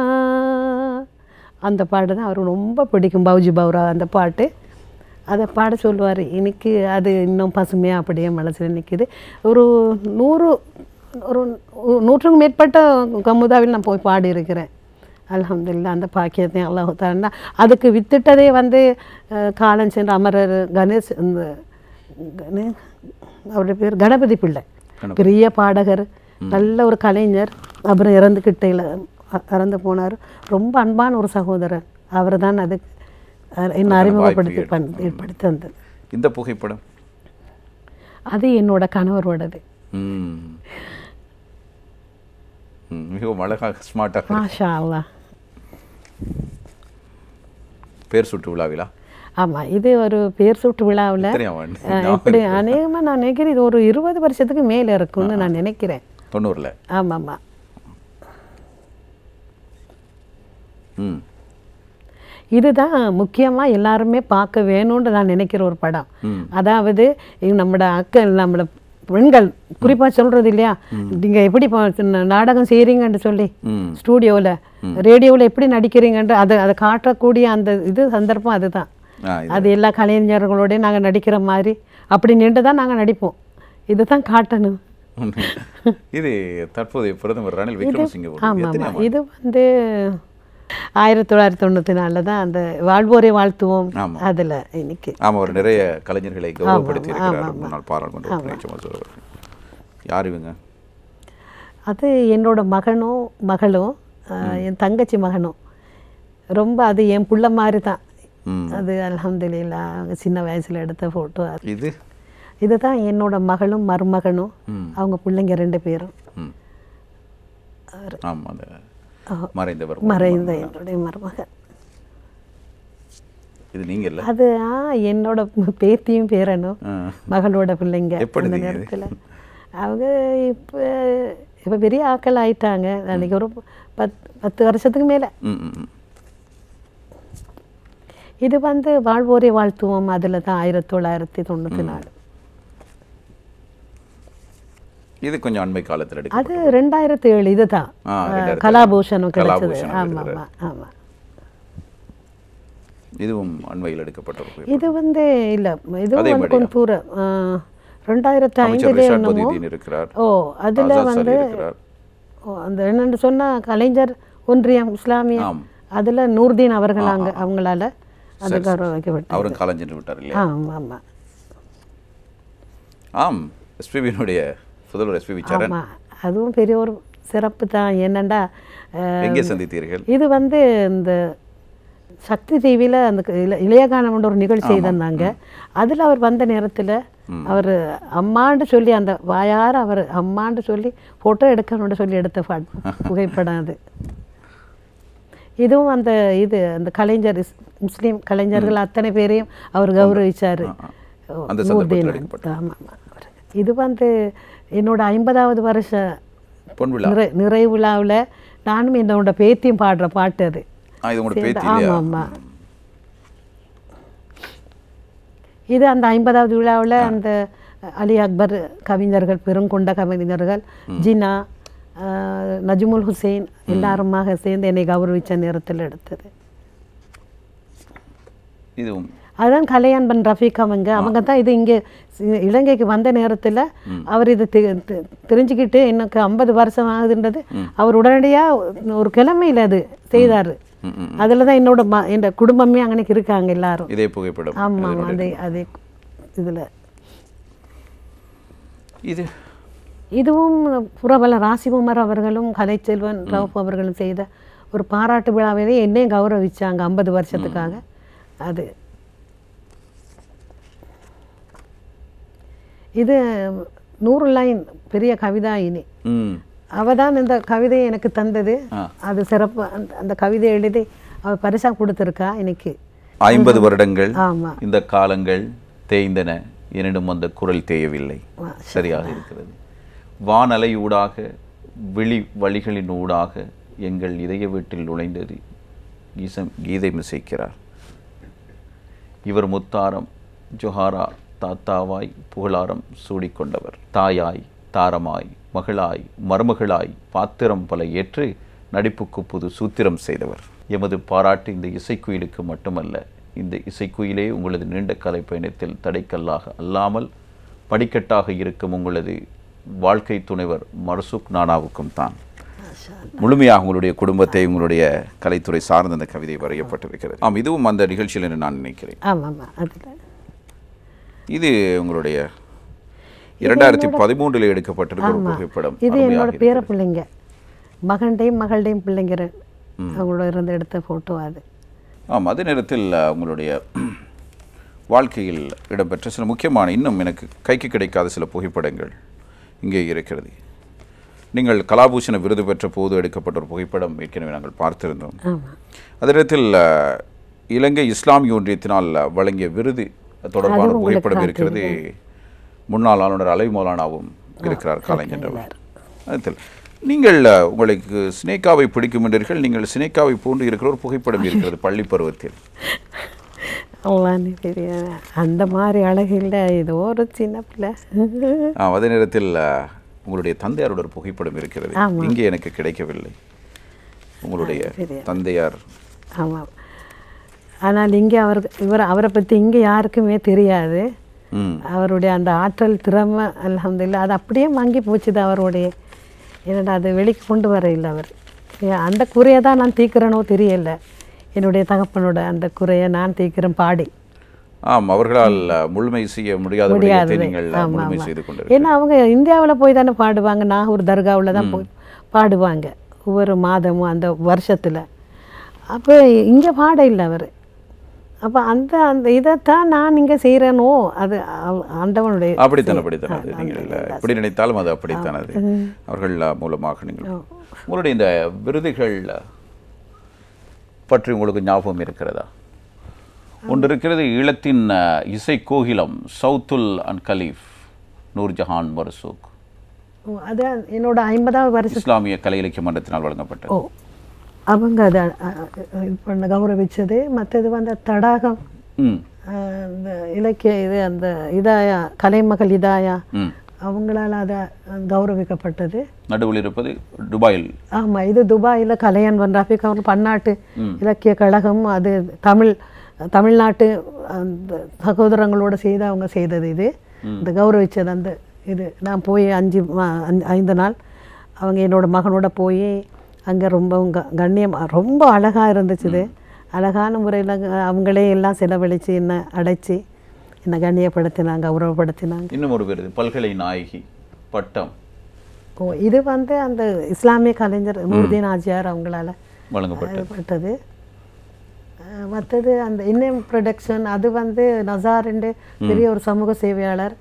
[SPEAKER 2] அந்த பாட்டு தான் அவருக்கு ரொம்ப பிடிக்கும். பவுஜி பவுரா அந்த பாட்டு. அதை பாட சொல்லுவார். எனக்கு அது இன்னும் பசுமையாக அப்படியே மனசில் நிற்கிது. ஒரு 100க்கும் மேற்பட்ட கமுதாவில் நான் போய் பாடியிருக்கிறேன். அல்ஹம்துலில்லாஹ். அந்த பாக்கியத்தை அல்லாஹ் தஆலா அதுக்கு வித்துட்டதே காலம் சென்ற அமரர் கணேஷ், இந்த அவருடைய பேர் கணபதி பிள்ளை, பெரிய பாடகர், நல்ல ஒரு கலைஞர். அப்புறம் இறந்து போனார். ரொம்ப அன்பான ஒரு சகோதரர். அவர் தான் அதுக்கு என்னை அறிமுகப்படுத்தி தந்தது.
[SPEAKER 1] இந்த புகைப்படம்
[SPEAKER 2] அது என்னோட கணவரோடது.
[SPEAKER 1] மிகவும் அழகாக ஸ்மார்ட்டாக.
[SPEAKER 2] மாஷா அல்லாஹ்.
[SPEAKER 1] பேர் சுட்டு விழாவிலா?
[SPEAKER 2] ஆமாம், இது ஒரு பேர் சுட்டு விழாவில் இப்படி அநேகமாக நான் நினைக்கிறேன் இது ஒரு 20 வருஷத்துக்கு மேலே இருக்கும்னு நான் நினைக்கிறேன்.
[SPEAKER 1] 90ல்.
[SPEAKER 2] ஆமாம்மா. இதுதான் முக்கியமாக எல்லாருமே பார்க்க வேணும்னு நான் நினைக்கிற ஒரு படம். அதாவது நம்மளோட பெண்கள் குறிப்பாக சொல்கிறது இல்லையா, நீங்கள் எப்படி நாடகம் செய்கிறீங்கன்னு சொல்லி ஸ்டூடியோவில் ரேடியோவில் எப்படி நடிக்கிறீங்கன்ட்டு அதை காட்டக்கூடிய அந்த சந்தர்ப்பம் அதுதான். அது எல்லா கலைஞர்களோடய நாங்கள் நடிக்கிற மாதிரி அப்படி நின்று தான் நாங்கள் நடிப்போம். இதுதான் காட்டணும்.
[SPEAKER 1] இது தற்போதைய பிரதமர் ரணில் விக்ரமசிங்கே.
[SPEAKER 2] ஆமாம், இது 1994 தான் அந்த வாழ்வோரை வாழ்த்துவோம். அதில் இன்னைக்கு
[SPEAKER 1] ஆமாம், ஒரு நிறைய கலைஞர்களை கௌரவப்படுத்தி இருக்கிறார் முன்னாள் பாராளுமன்ற உறுப்பினர். யார் இவங்க?
[SPEAKER 2] அது என்னோட மகளும் என் தங்கச்சி மகனும். ரொம்ப அது என் புள்ள மாதிரி தான். அது அல்ஹம்துலில்லாஹ் அவங்க சின்ன வயசில் எடுத்த ஃபோட்டோ. இதுதான் என்னோட மகளும் மருமகனும், அவங்க பிள்ளைங்க 2 பேரும். மறைந்த என்னுடைய மருமகன். இது நீங்கள்? அது என்னோட பேத்தியும் பேரனும் மகளோட பிள்ளைங்க. அந்த நேரத்தில் அவங்க இப்போ பெரிய ஆக்கள் ஆயிட்டாங்க. அன்றைக்கி ஒரு 10 வருஷத்துக்கு மேலே. இது வாழ்வோரை வாழ்த்துவோம். அதில் தான் 1994.
[SPEAKER 1] இது கொஞ்சம் அண்மை காலத்தில் எடுக்க.
[SPEAKER 2] அது 2007. இதுதான் கலாபூஷணம் கிடைச்சது. ஆமாம் ஆமாம் ஆமாம்.
[SPEAKER 1] இதுவும் அண்மையில் எடுக்கப்பட்ட.
[SPEAKER 2] இது இல்லை, இதுவும் கொஞ்சம் தூரம் 2005
[SPEAKER 1] இருக்கிறார்.
[SPEAKER 2] ஓ அதில் அந்த என்னென்னு சொன்னால் கலைஞர் ஒன்றியம் இஸ்லாமிய அதில் நூர்தீன் அவர்கள் அவங்களால அது கௌரவம் வைக்கப்பட்டு
[SPEAKER 1] அவரும் காலம் சென்று விட்டார் இல்லையா?
[SPEAKER 2] ஆமாம் ஆமாம்.
[SPEAKER 1] ஆம், எஸ்பிபியினுடைய புதல்வர் எஸ்பிபி சரண்.
[SPEAKER 2] அதுவும் பெரிய ஒரு சிறப்பு தான். என்னண்டா
[SPEAKER 1] எங்கே சந்தித்தீர்கள்?
[SPEAKER 2] இது இந்த சக்தி டிவியில் அந்த இளையகானம்ன்ற ஒரு நிகழ்ச்சி செய்திருந்தாங்க. அதில் அவர் வந்த நேரத்தில் அவர் அம்மாண்டு சொல்லி அந்த வாயார அவர் அம்மாண்டு சொல்லி ஃபோட்டோ எடுக்கணும்னு சொல்லி எடுத்த புகைப்படம் அது. இதுவும் அந்த அந்த கலைஞர் முஸ்லீம் கலைஞர்கள் அத்தனை பேரையும் அவர் கௌரவிச்சார். ஆமாம். இது என்னோட 50வது வருஷ நிறைவு விழாவில் நானும் என்னோட பேத்தியும் பாடுற பாட்டு அது. ஆமாம் ஆமாம். இது அந்த 50வது விழாவில் அந்த அலி அக்பர் கவிஞர்கள், பெருங்கொண்ட கவிஞர்கள், ஜினா, நஜ்முல் ஹுசைன் எல்லாருமாக சேர்ந்து என்னை கௌரவிச்ச நேரத்தில் எடுத்தது. அதுதான் கலையன்பன் ரஃபீக் அவங்க தான் இது இங்கே இலங்கைக்கு வந்த நேரத்தில் அவர் இது தெரிஞ்சுக்கிட்டு எனக்கு 50 வருஷம் ஆகுதுன்றது அவர் உடனடியாக ஒரு கிழமையில் அது செய்தார். அதில் தான் என் குடும்பமே அங்கனைக்கு இருக்காங்க எல்லாரும்.
[SPEAKER 1] இதே புகைப்படம்.
[SPEAKER 2] ஆமாம். அதே இதில் இதுவும் புறவல ராசிகுமார் அவர்களும் கலைச்செல்வன் ரவுப் அவர்களும் செய்த ஒரு பாராட்டு விழாவிலே என்னையும் கௌரவிச்சாங்க 50 வருஷத்துக்காக. அது இது நூறுல்லாயின் பெரிய கவிதாயினி அவதான் இந்த கவிதையை எனக்கு தந்தது. அது சிறப்பு. அந்த கவிதை எழுதி அவ பரிசா கொடுத்துருக்கா. இன்னைக்கு
[SPEAKER 1] 50 வருடங்கள் இந்த காலங்கள் தேய்ந்தன, எனினும் அந்த குரல் தேயவில்லை. சரியாக இருக்கிறது. வானலையூடாக விழி வழிகளின் ஊடாக எங்கள் இதய வீட்டில் நுழைந்தது கீதை மிசைக்கிறார். இவர் முத்தாரம் ஜொஹாரா தாத்தாவாய் புகழாரம் சூடிக்கொண்டவர். தாயாய் தாரமாய் மகளாய் மருமகளாய் பாத்திரம் பல ஏற்று நடிப்புக்கு புது சூத்திரம் செய்தவர். எமது பாராட்டு இந்த இசைக்குயிலுக்கு மட்டுமல்ல, இந்த இசைக்குயிலே உங்களது நீண்ட கலை பயணத்தில் தடைக்கல்லாக அல்லாமல் படிக்கட்டாக இருக்கும் உங்களது வாழ்க்கை துணைவர் மர்சூக் நானாவுக்கும் தான். முழுமையாக உங்களுடைய குடும்பத்தை, உங்களுடைய கலைத்துறை சார்ந்த அந்த கவிதை வரையப்பட்டிருக்கிறது. இதுவும் அந்த நிகழ்ச்சியில் என்று நான் நினைக்கிறேன். இது உங்களுடைய 2013 எடுக்கப்பட்டிருக்கிற ஒரு புகைப்படம்.
[SPEAKER 2] இது என்னோட பேர பிள்ளைங்க, மகள்டையும் பிள்ளைங்க அவங்களோட இருந்து எடுத்த ஃபோட்டோ அது.
[SPEAKER 1] அதே நேரத்தில் உங்களுடைய வாழ்க்கையில் இடம்பெற்ற சில முக்கியமான, இன்னும் எனக்கு கைக்கு கிடைக்காத சில புகைப்படங்கள் இங்கே இருக்கிறது. நீங்கள் கலாபூஷண விருது பெற்ற போது எடுக்கப்பட்ட ஒரு புகைப்படம் ஏற்கனவே நாங்கள் பார்த்திருந்தோம். அதே நேரத்தில் இலங்கை இஸ்லாமிய ஒன்றியத்தினால் வழங்கிய விருது தொடர்பான புகைப்படம் இருக்கிறது. முன்னாள் ஆளுநர் அலை மௌலானாவும் இருக்கிறார், கலைஞர். நீங்கள் உங்களுக்கு சினேகாவை பிடிக்கும் என்றீர்கள். நீங்கள் சினேகாவை போன்று இருக்கிற ஒரு புகைப்படம் இருக்கிறது பள்ளி பருவத்தில்.
[SPEAKER 2] அந்த மாதிரி அழகில் இது ஒரு சின்ன பிள்ளை.
[SPEAKER 1] அதே நேரத்தில் உங்களுடைய தந்தையாரோட ஒரு புகைப்படம் இருக்கிறது, இங்கே எனக்கு கிடைக்கவில்லை. உங்களுடைய தந்தையார்.
[SPEAKER 2] ஆமாம். ஆனால் இங்கே அவரை பற்றி இங்கே யாருக்குமே தெரியாது. அவருடைய அந்த ஆற்றல் திறமை அல்ஹம்துலில்லாஹ் அது அப்படியே வாங்கி போச்சுது அவருடைய. என்னடா அது வெளிக்கு கொண்டு வர இல்லை. அவர் அந்த குறையை தான் நான் தீர்க்கிறேனோ தெரியல. என்னுடைய தகப்பனோட அந்த குறையை நான் தீர்க்கிறேன் பாடி.
[SPEAKER 1] அவர்களால் முழுமை செய்ய முடியாது.
[SPEAKER 2] ஏன்னா அவங்க இந்தியாவில் போய் தானே பாடுவாங்க. நாகூர் தர்காவில் தான் போய் பாடுவாங்க ஒவ்வொரு மாதமும் அந்த வருஷத்தில். அப்போ இங்கே பாட இல்லை அவர். அப்போ அந்த இதைத்தான் நான் இங்கே செய்கிறேனோ அது ஆண்டவனுடைய.
[SPEAKER 1] அப்படித்தான் நீங்கள் எப்படி நினைத்தாலும் அது அப்படித்தான். அது அவர்கள் மூலமாக நீங்கள் உங்களுடைய இந்த விருதுகள் பற்றி உங்களுக்கு ஞாபகம் இருக்கிறதா? ஒன்று இருக்கிறது, ஈழத்தின் இசை கோகிலம் சவுத்துல் அன் கலீஃப் நூர்ஜஹான் மர்சூக்.
[SPEAKER 2] அது என்னோட 50வது வருஷம்
[SPEAKER 1] இஸ்லாமிய கலை இலக்கிய மன்றத்தினால் வழங்கப்பட்டது.
[SPEAKER 2] அவங்க அதை இது பண்ண கௌரவிச்சது. மற்றது தடாகம் இந்த இலக்கிய இது அந்த இதாயா கலைமகள் இதாயா அவங்களால அதை கௌரவிக்கப்பட்டது.
[SPEAKER 1] நடுவில் இருப்பது துபாயில்.
[SPEAKER 2] ஆமாம், இது துபாயில் கலையன்பன் ரஃபீக் அவர் பன்னாட்டு இலக்கிய கழகம். அது தமிழ்நாட்டு அந்த சகோதரங்களோடு செய்து அவங்க செய்தது. இது இந்த கௌரவிச்சது அந்த இது. நான் போய் 5 நாள் அவங்க என்னோட மகனோட போய் அங்கே ரொம்ப கண்ணியமாக ரொம்ப அழகாக இருந்துச்சு. அழகான முறையில் அவங்களே எல்லாம் செலவழித்து என்ன அடைச்சி என்ன கண்ணியப்படுத்தினாங்க, கௌரவப்படுத்தினாங்க.
[SPEAKER 1] இன்னும் ஒரு விருது பல்கலை நாயகி பட்டம்.
[SPEAKER 2] இது அந்த இஸ்லாமிய கலைஞர் நூர்தீன் ஆஜியார் அவங்களால வழங்கப்பட்டது. மற்றது அந்த இன்னம் ப்ரொடக்ஷன் அது வந்து நசாருண்டு பெரிய ஒரு சமூக சேவையாளர்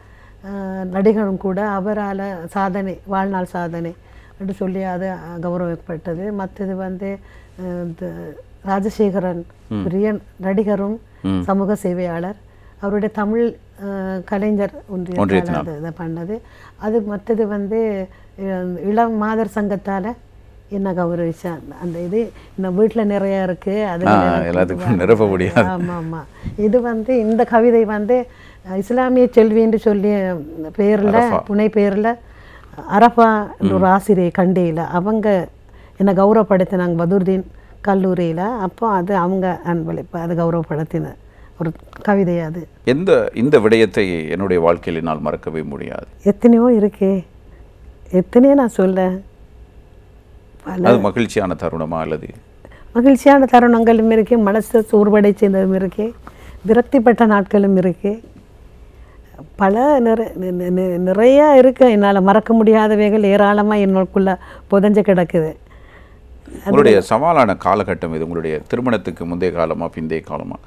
[SPEAKER 2] நடிகரும் கூட, அவரால் சாதனை வாழ்நாள் சாதனை என்று சொல்லி அது கௌரவிக்கப்பட்டது. மற்றது வந்து ராஜசேகரன் பெரிய நடிகரும் சமூக சேவையாளர், அவருடைய தமிழ் கலைஞர் ஒன்றியத்தால் இதை பண்ணது. அது மற்றது வந்து இளம் மாதர் சங்கத்தால் என்ன கௌரவிச்சா அந்த இது இன்னும் வீட்டில் நிறைய இருக்குது. அது
[SPEAKER 1] எல்லாத்துக்கும் நிரப்ப முடியாது.
[SPEAKER 2] ஆமாம் ஆமாம். இது வந்து இந்த கவிதை வந்து இஸ்லாமிய செல்வின்னு சொல்லி பேரில் புனை பேரில் அரஃபா ஒரு ஆசிரியை கண்டியில் அவங்க என்னை கௌரவப்படுத்தினாங்க பதுர்தீன் கல்லூரியில். அப்போ அது அவங்க அன்பளிப்பு, அது கௌரவப்படுத்தின ஒரு கவிதை. அது
[SPEAKER 1] இந்த விடயத்தை என்னுடைய வாழ்க்கையில் என்னால் மறக்கவே முடியாது.
[SPEAKER 2] எத்தனையோ இருக்கே, எத்தனையோ நான் சொல்ல.
[SPEAKER 1] அது மகிழ்ச்சியான தருணமா அல்லது
[SPEAKER 2] மகிழ்ச்சியான தருணங்களும் இருக்கு, மனசை சோர்வடை செய்ததும் இருக்கு, விரக்திப்பட்ட நாட்களும் இருக்கு, பல நிறைய இருக்கு. என்னால் மறக்க முடியாதவைகள் ஏராளமாக என்னுக்குள்ள புதஞ்சு கிடக்குது.
[SPEAKER 1] உங்களுடைய சவாலான காலகட்டம் இது உங்களுடைய திருமணத்துக்கு முந்தைய காலமா பிந்தைய காலமா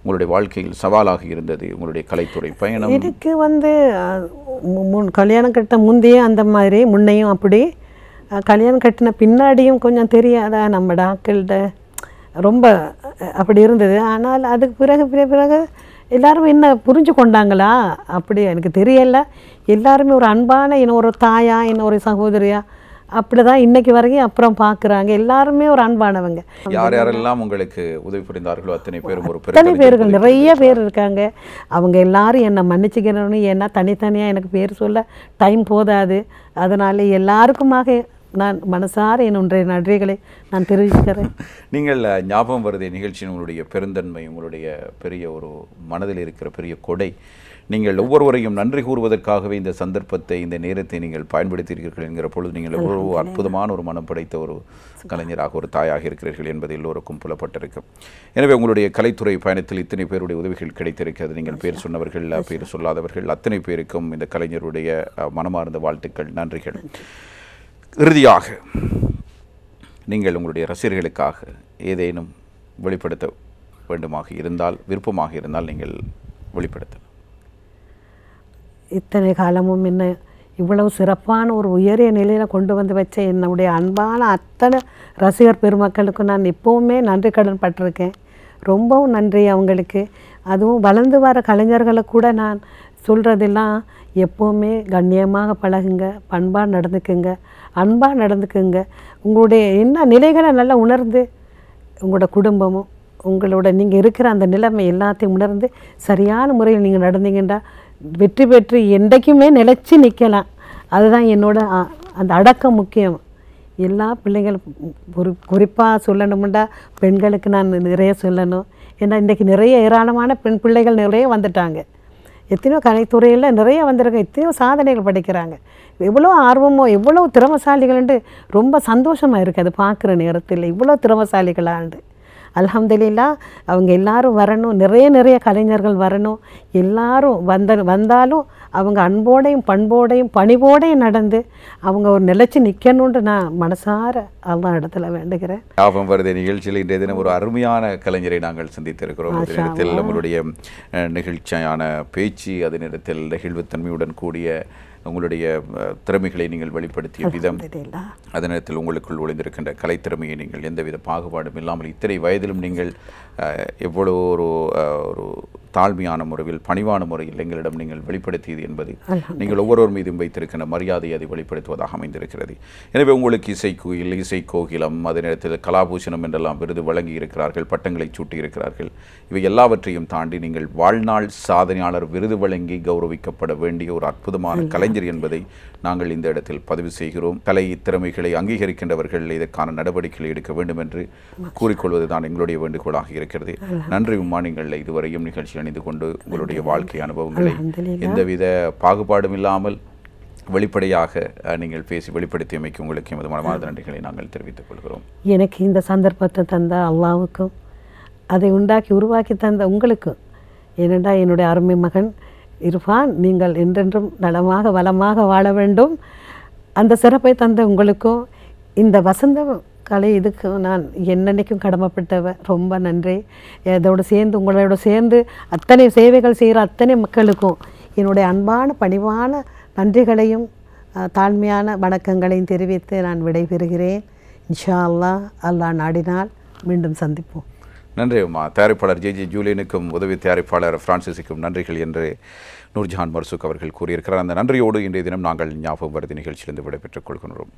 [SPEAKER 1] உங்களுடைய வாழ்க்கையில் சவாலாக இருந்தது உங்களுடைய கலைத்துறை பயணம்?
[SPEAKER 2] எனக்கு வந்து கல்யாணம் கட்ட முந்தைய அந்த மாதிரி முன்னையும் அப்படி, கல்யாணம் கட்டின பின்னாடியும் கொஞ்சம் தெரியாதா நம்ம டாக்கள்கிட்ட ரொம்ப அப்படி இருந்தது. ஆனால் அதுக்கு பிறகு எல்லாரும் என்ன புரிஞ்சு கொண்டாங்களா அப்படி எனக்கு தெரியல. எல்லாருமே ஒரு அன்பான இன்னொரு தாயா இன்னொரு சகோதரியா அப்படி தான் இன்றைக்கி வரைக்கும் அப்புறம் பார்க்குறாங்க. எல்லாருமே ஒரு அன்பானவங்க.
[SPEAKER 1] யார் யாரெல்லாம் உங்களுக்கு உதவி புரிந்தார்களோ அத்தனை பேரும்
[SPEAKER 2] அத்தனை பேர்கள் நிறைய பேர் இருக்காங்க. அவங்க எல்லாரும் என்னை மன்னிச்சுக்கணும்னு, ஏன்னா தனித்தனியாக எனக்கு பேர் சொல்ல டைம் போதாது. அதனால் எல்லாருக்குமாக நான் மனசார என்னுடைய நன்றிகளை நான் தெரிவிக்கிறேன்.
[SPEAKER 1] நீங்கள் ஞாபகம் வருதே நிகழ்ச்சியின் உங்களுடைய பெருந்தன்மை, உங்களுடைய பெரிய ஒரு மனதில் இருக்கிற பெரிய கொடை, நீங்கள் ஒவ்வொருவரையும் நன்றி கூறுவதற்காகவே இந்த சந்தர்ப்பத்தை இந்த நேரத்தை நீங்கள் பயன்படுத்தியிருக்கிறீர்கள் என்கிற பொழுது நீங்கள் எவ்வளவு அற்புதமான ஒரு மனம் படைத்த ஒரு கலைஞராக ஒரு தாயாக இருக்கிறீர்கள் என்பது எல்லோருக்கும் புலப்பட்டிருக்கும். எனவே உங்களுடைய கலைத்துறை பயணத்தில் இத்தனை பேருடைய உதவிகள் கிடைத்திருக்கிறது. நீங்கள் பேர் சொன்னவர்கள் பேர் சொல்லாதவர்கள் அத்தனை பேருக்கும் இந்த கலைஞருடைய மனமார்ந்த வாழ்த்துக்கள், நன்றிகள். இறுதியாக நீங்கள் உங்களுடைய ரசிகர்களுக்காக ஏதேனும் வெளிப்படுத்த வேண்டுமாக இருந்தால், விருப்பமாக இருந்தால் நீங்கள் வெளிப்படுத்தலாம்.
[SPEAKER 2] இத்தனை காலமும் என்ன இவ்வளவு சிறப்பான ஒரு உயரிய நிலையில் கொண்டு வந்து வச்ச என்னுடைய அன்பான அத்தனை ரசிகர் பெருமக்களுக்கும் நான் எப்போவுமே நன்றி கடன் பட்டிருக்கேன். ரொம்பவும் நன்றி அவங்களுக்கு. அதுவும் வளர்ந்து வர கலைஞர்களை கூட நான் சொல்கிறதெல்லாம் எப்போவுமே கண்ணியமாக பழகுங்க, பண்பாக நடந்துக்குங்க, அன்பாக நடந்துக்குங்க. உங்களுடைய என்ன நிலைகளை நல்லா உணர்ந்து உங்களோட குடும்பமும் உங்களோட நீங்கள் இருக்கிற அந்த நிலைமை எல்லாத்தையும் உணர்ந்து சரியான முறையில் நீங்கள் நடந்தீங்கன்னா வெற்றி பெற்று என்றைக்குமே நிலைச்சி நிற்கலாம். அதுதான் என்னோட அந்த அடக்கம் முக்கியம். எல்லா பிள்ளைங்களும் குறிப்பாக சொல்லணும்னா பெண்களுக்கு நான் நிறைய சொல்லணும். ஏன்னா இன்றைக்கி நிறைய ஏராளமான பெண் பிள்ளைகள் நிறைய வந்துட்டாங்க. எத்தனையோ கலைத்துறையில் நிறைய வந்திருக்க, எத்தனையோ சாதனைகள் படிக்கிறாங்க. எவ்வளோ ஆர்வமோ எவ்வளோ திறமசாலிகள்ண்டு ரொம்ப சந்தோஷமாக இருக்குது அது பார்க்குற நேரத்தில். இவ்வளோ திறமசாலிகளாண்டு அல்ஹம்துலில்லாஹ் அவங்க எல்லாரும் வரணும், நிறைய கலைஞர்கள் வரணும். எல்லாரும் வந்தாலும் அவங்க அன்போடையும் பண்போடையும் பணிவோடையும் நடந்து அவங்க ஒரு நிலைச்சி நிற்கணுன்ட்டு நான் மனசார அல்லாஹ் இடத்துல வேண்டுகிறேன்.
[SPEAKER 1] ஞாபகம் வருது நிகழ்ச்சியில் இன்றைய தினம் ஒரு அருமையான கலைஞரை நாங்கள் சந்தித்திருக்கிறோம். அதே நேரத்தில் நம்மளுடைய நிகழ்ச்சியான பேச்சு, அதே நேரத்தில் நெகிழ்வுத்தன்மையுடன் கூடிய உங்களுடைய திறமைகளை நீங்கள் வெளிப்படுத்திய விதம், அதே நேரத்தில் உங்களுக்குள் ஒளிந்திருக்கின்ற கலைத்திறமையை நீங்கள் எந்தவித பாகுபாடும் இல்லாமல் இத்தனை வயதிலும் நீங்கள் எவ்வளோ ஒரு தாழ்மையான முறையில் பணிவான முறையில் எங்களிடம் நீங்கள் வெளிப்படுத்தியது என்பது நீங்கள் ஒவ்வொருவர் மீதும் வைத்திருக்கின்ற மரியாதையை அதை வெளிப்படுத்துவதாக அமைந்திருக்கிறது. எனவே உங்களுக்கு இசைக்குயில், இசைக்கோகிலம், அதே நேரத்தில் கலாபூஷணம் என்றெல்லாம் விருது வழங்கி இருக்கிறார்கள், பட்டங்களை சூட்டி இருக்கிறார்கள். இவை எல்லாவற்றையும் தாண்டி நீங்கள் வாழ்நாள் சாதனையாளர் விருது வழங்கி கௌரவிக்கப்பட வேண்டிய ஒரு அற்புதமான கலைஞர் என்பதை நாங்கள் இந்த இடத்தில் பதிவு செய்கிறோம். கலை திறமைகளை அங்கீகரிக்கின்றவர்கள் இதற்கான நடவடிக்கைகளை எடுக்க வேண்டும் என்று கூறிக்கொள்வது தான் எங்களுடைய வேண்டுகோளாக இருக்கிறது. நன்றி உம்மா, நீங்கள் இதுவரையும் நிகழ்ச்சியில் அணிந்து கொண்டு உங்களுடைய வாழ்க்கை அனுபவங்களை எந்தவித பாகுபாடும் இல்லாமல் வெளிப்படையாக நீங்கள் பேசி வெளிப்படுத்தியமைக்கு உங்களுக்கு எமது மனமார்ந்த நன்றிகளை நாங்கள் தெரிவித்துக் கொள்கிறோம்.
[SPEAKER 2] எனக்கு இந்த சந்தர்ப்பத்தை தந்த அல்லாவுக்கும் அதை உண்டாக்கி உருவாக்கி தந்த உங்களுக்கும், ஏனென்றா என்னுடைய அருமை மகன் இர்ஃபான் நீங்கள் என்றென்றும் நலமாக வளமாக வாழ வேண்டும். அந்த சிறப்பை தந்த உங்களுக்கும், இந்த வசந்த கலை இதுக்கு நான் என்னன்னைக்கும் கடமைப்பட்டவ. ரொம்ப நன்றி. இதோடு சேர்ந்து உங்களோட சேர்ந்து அத்தனை சேவைகள் செய்கிற அத்தனை மக்களுக்கும் என்னுடைய அன்பான பணிவான நன்றிகளையும் தாழ்மையான வணக்கங்களையும் தெரிவித்து நான் விடைபெறுகிறேன். இன்ஷா அல்லாஹ், அல்லாஹ் நாடினால் மீண்டும் சந்திப்போம்.
[SPEAKER 1] நன்றி அம்மா. தயாரிப்பாளர் ஜே ஜூலியனுக்கும் உதவி தயாரிப்பாளர் பிரான்சிஸுக்கும் நன்றிகள் என்று நூர்ஜஹான் மர்சூக் அவர்கள் கூறியிருக்கிறார். அந்த நன்றியோடு இன்றைய தினம் நாங்கள் ஞாபகம் வருதி நிகழ்ச்சியிலிருந்து விடைபெற்றுக் கொள்கின்றோம்.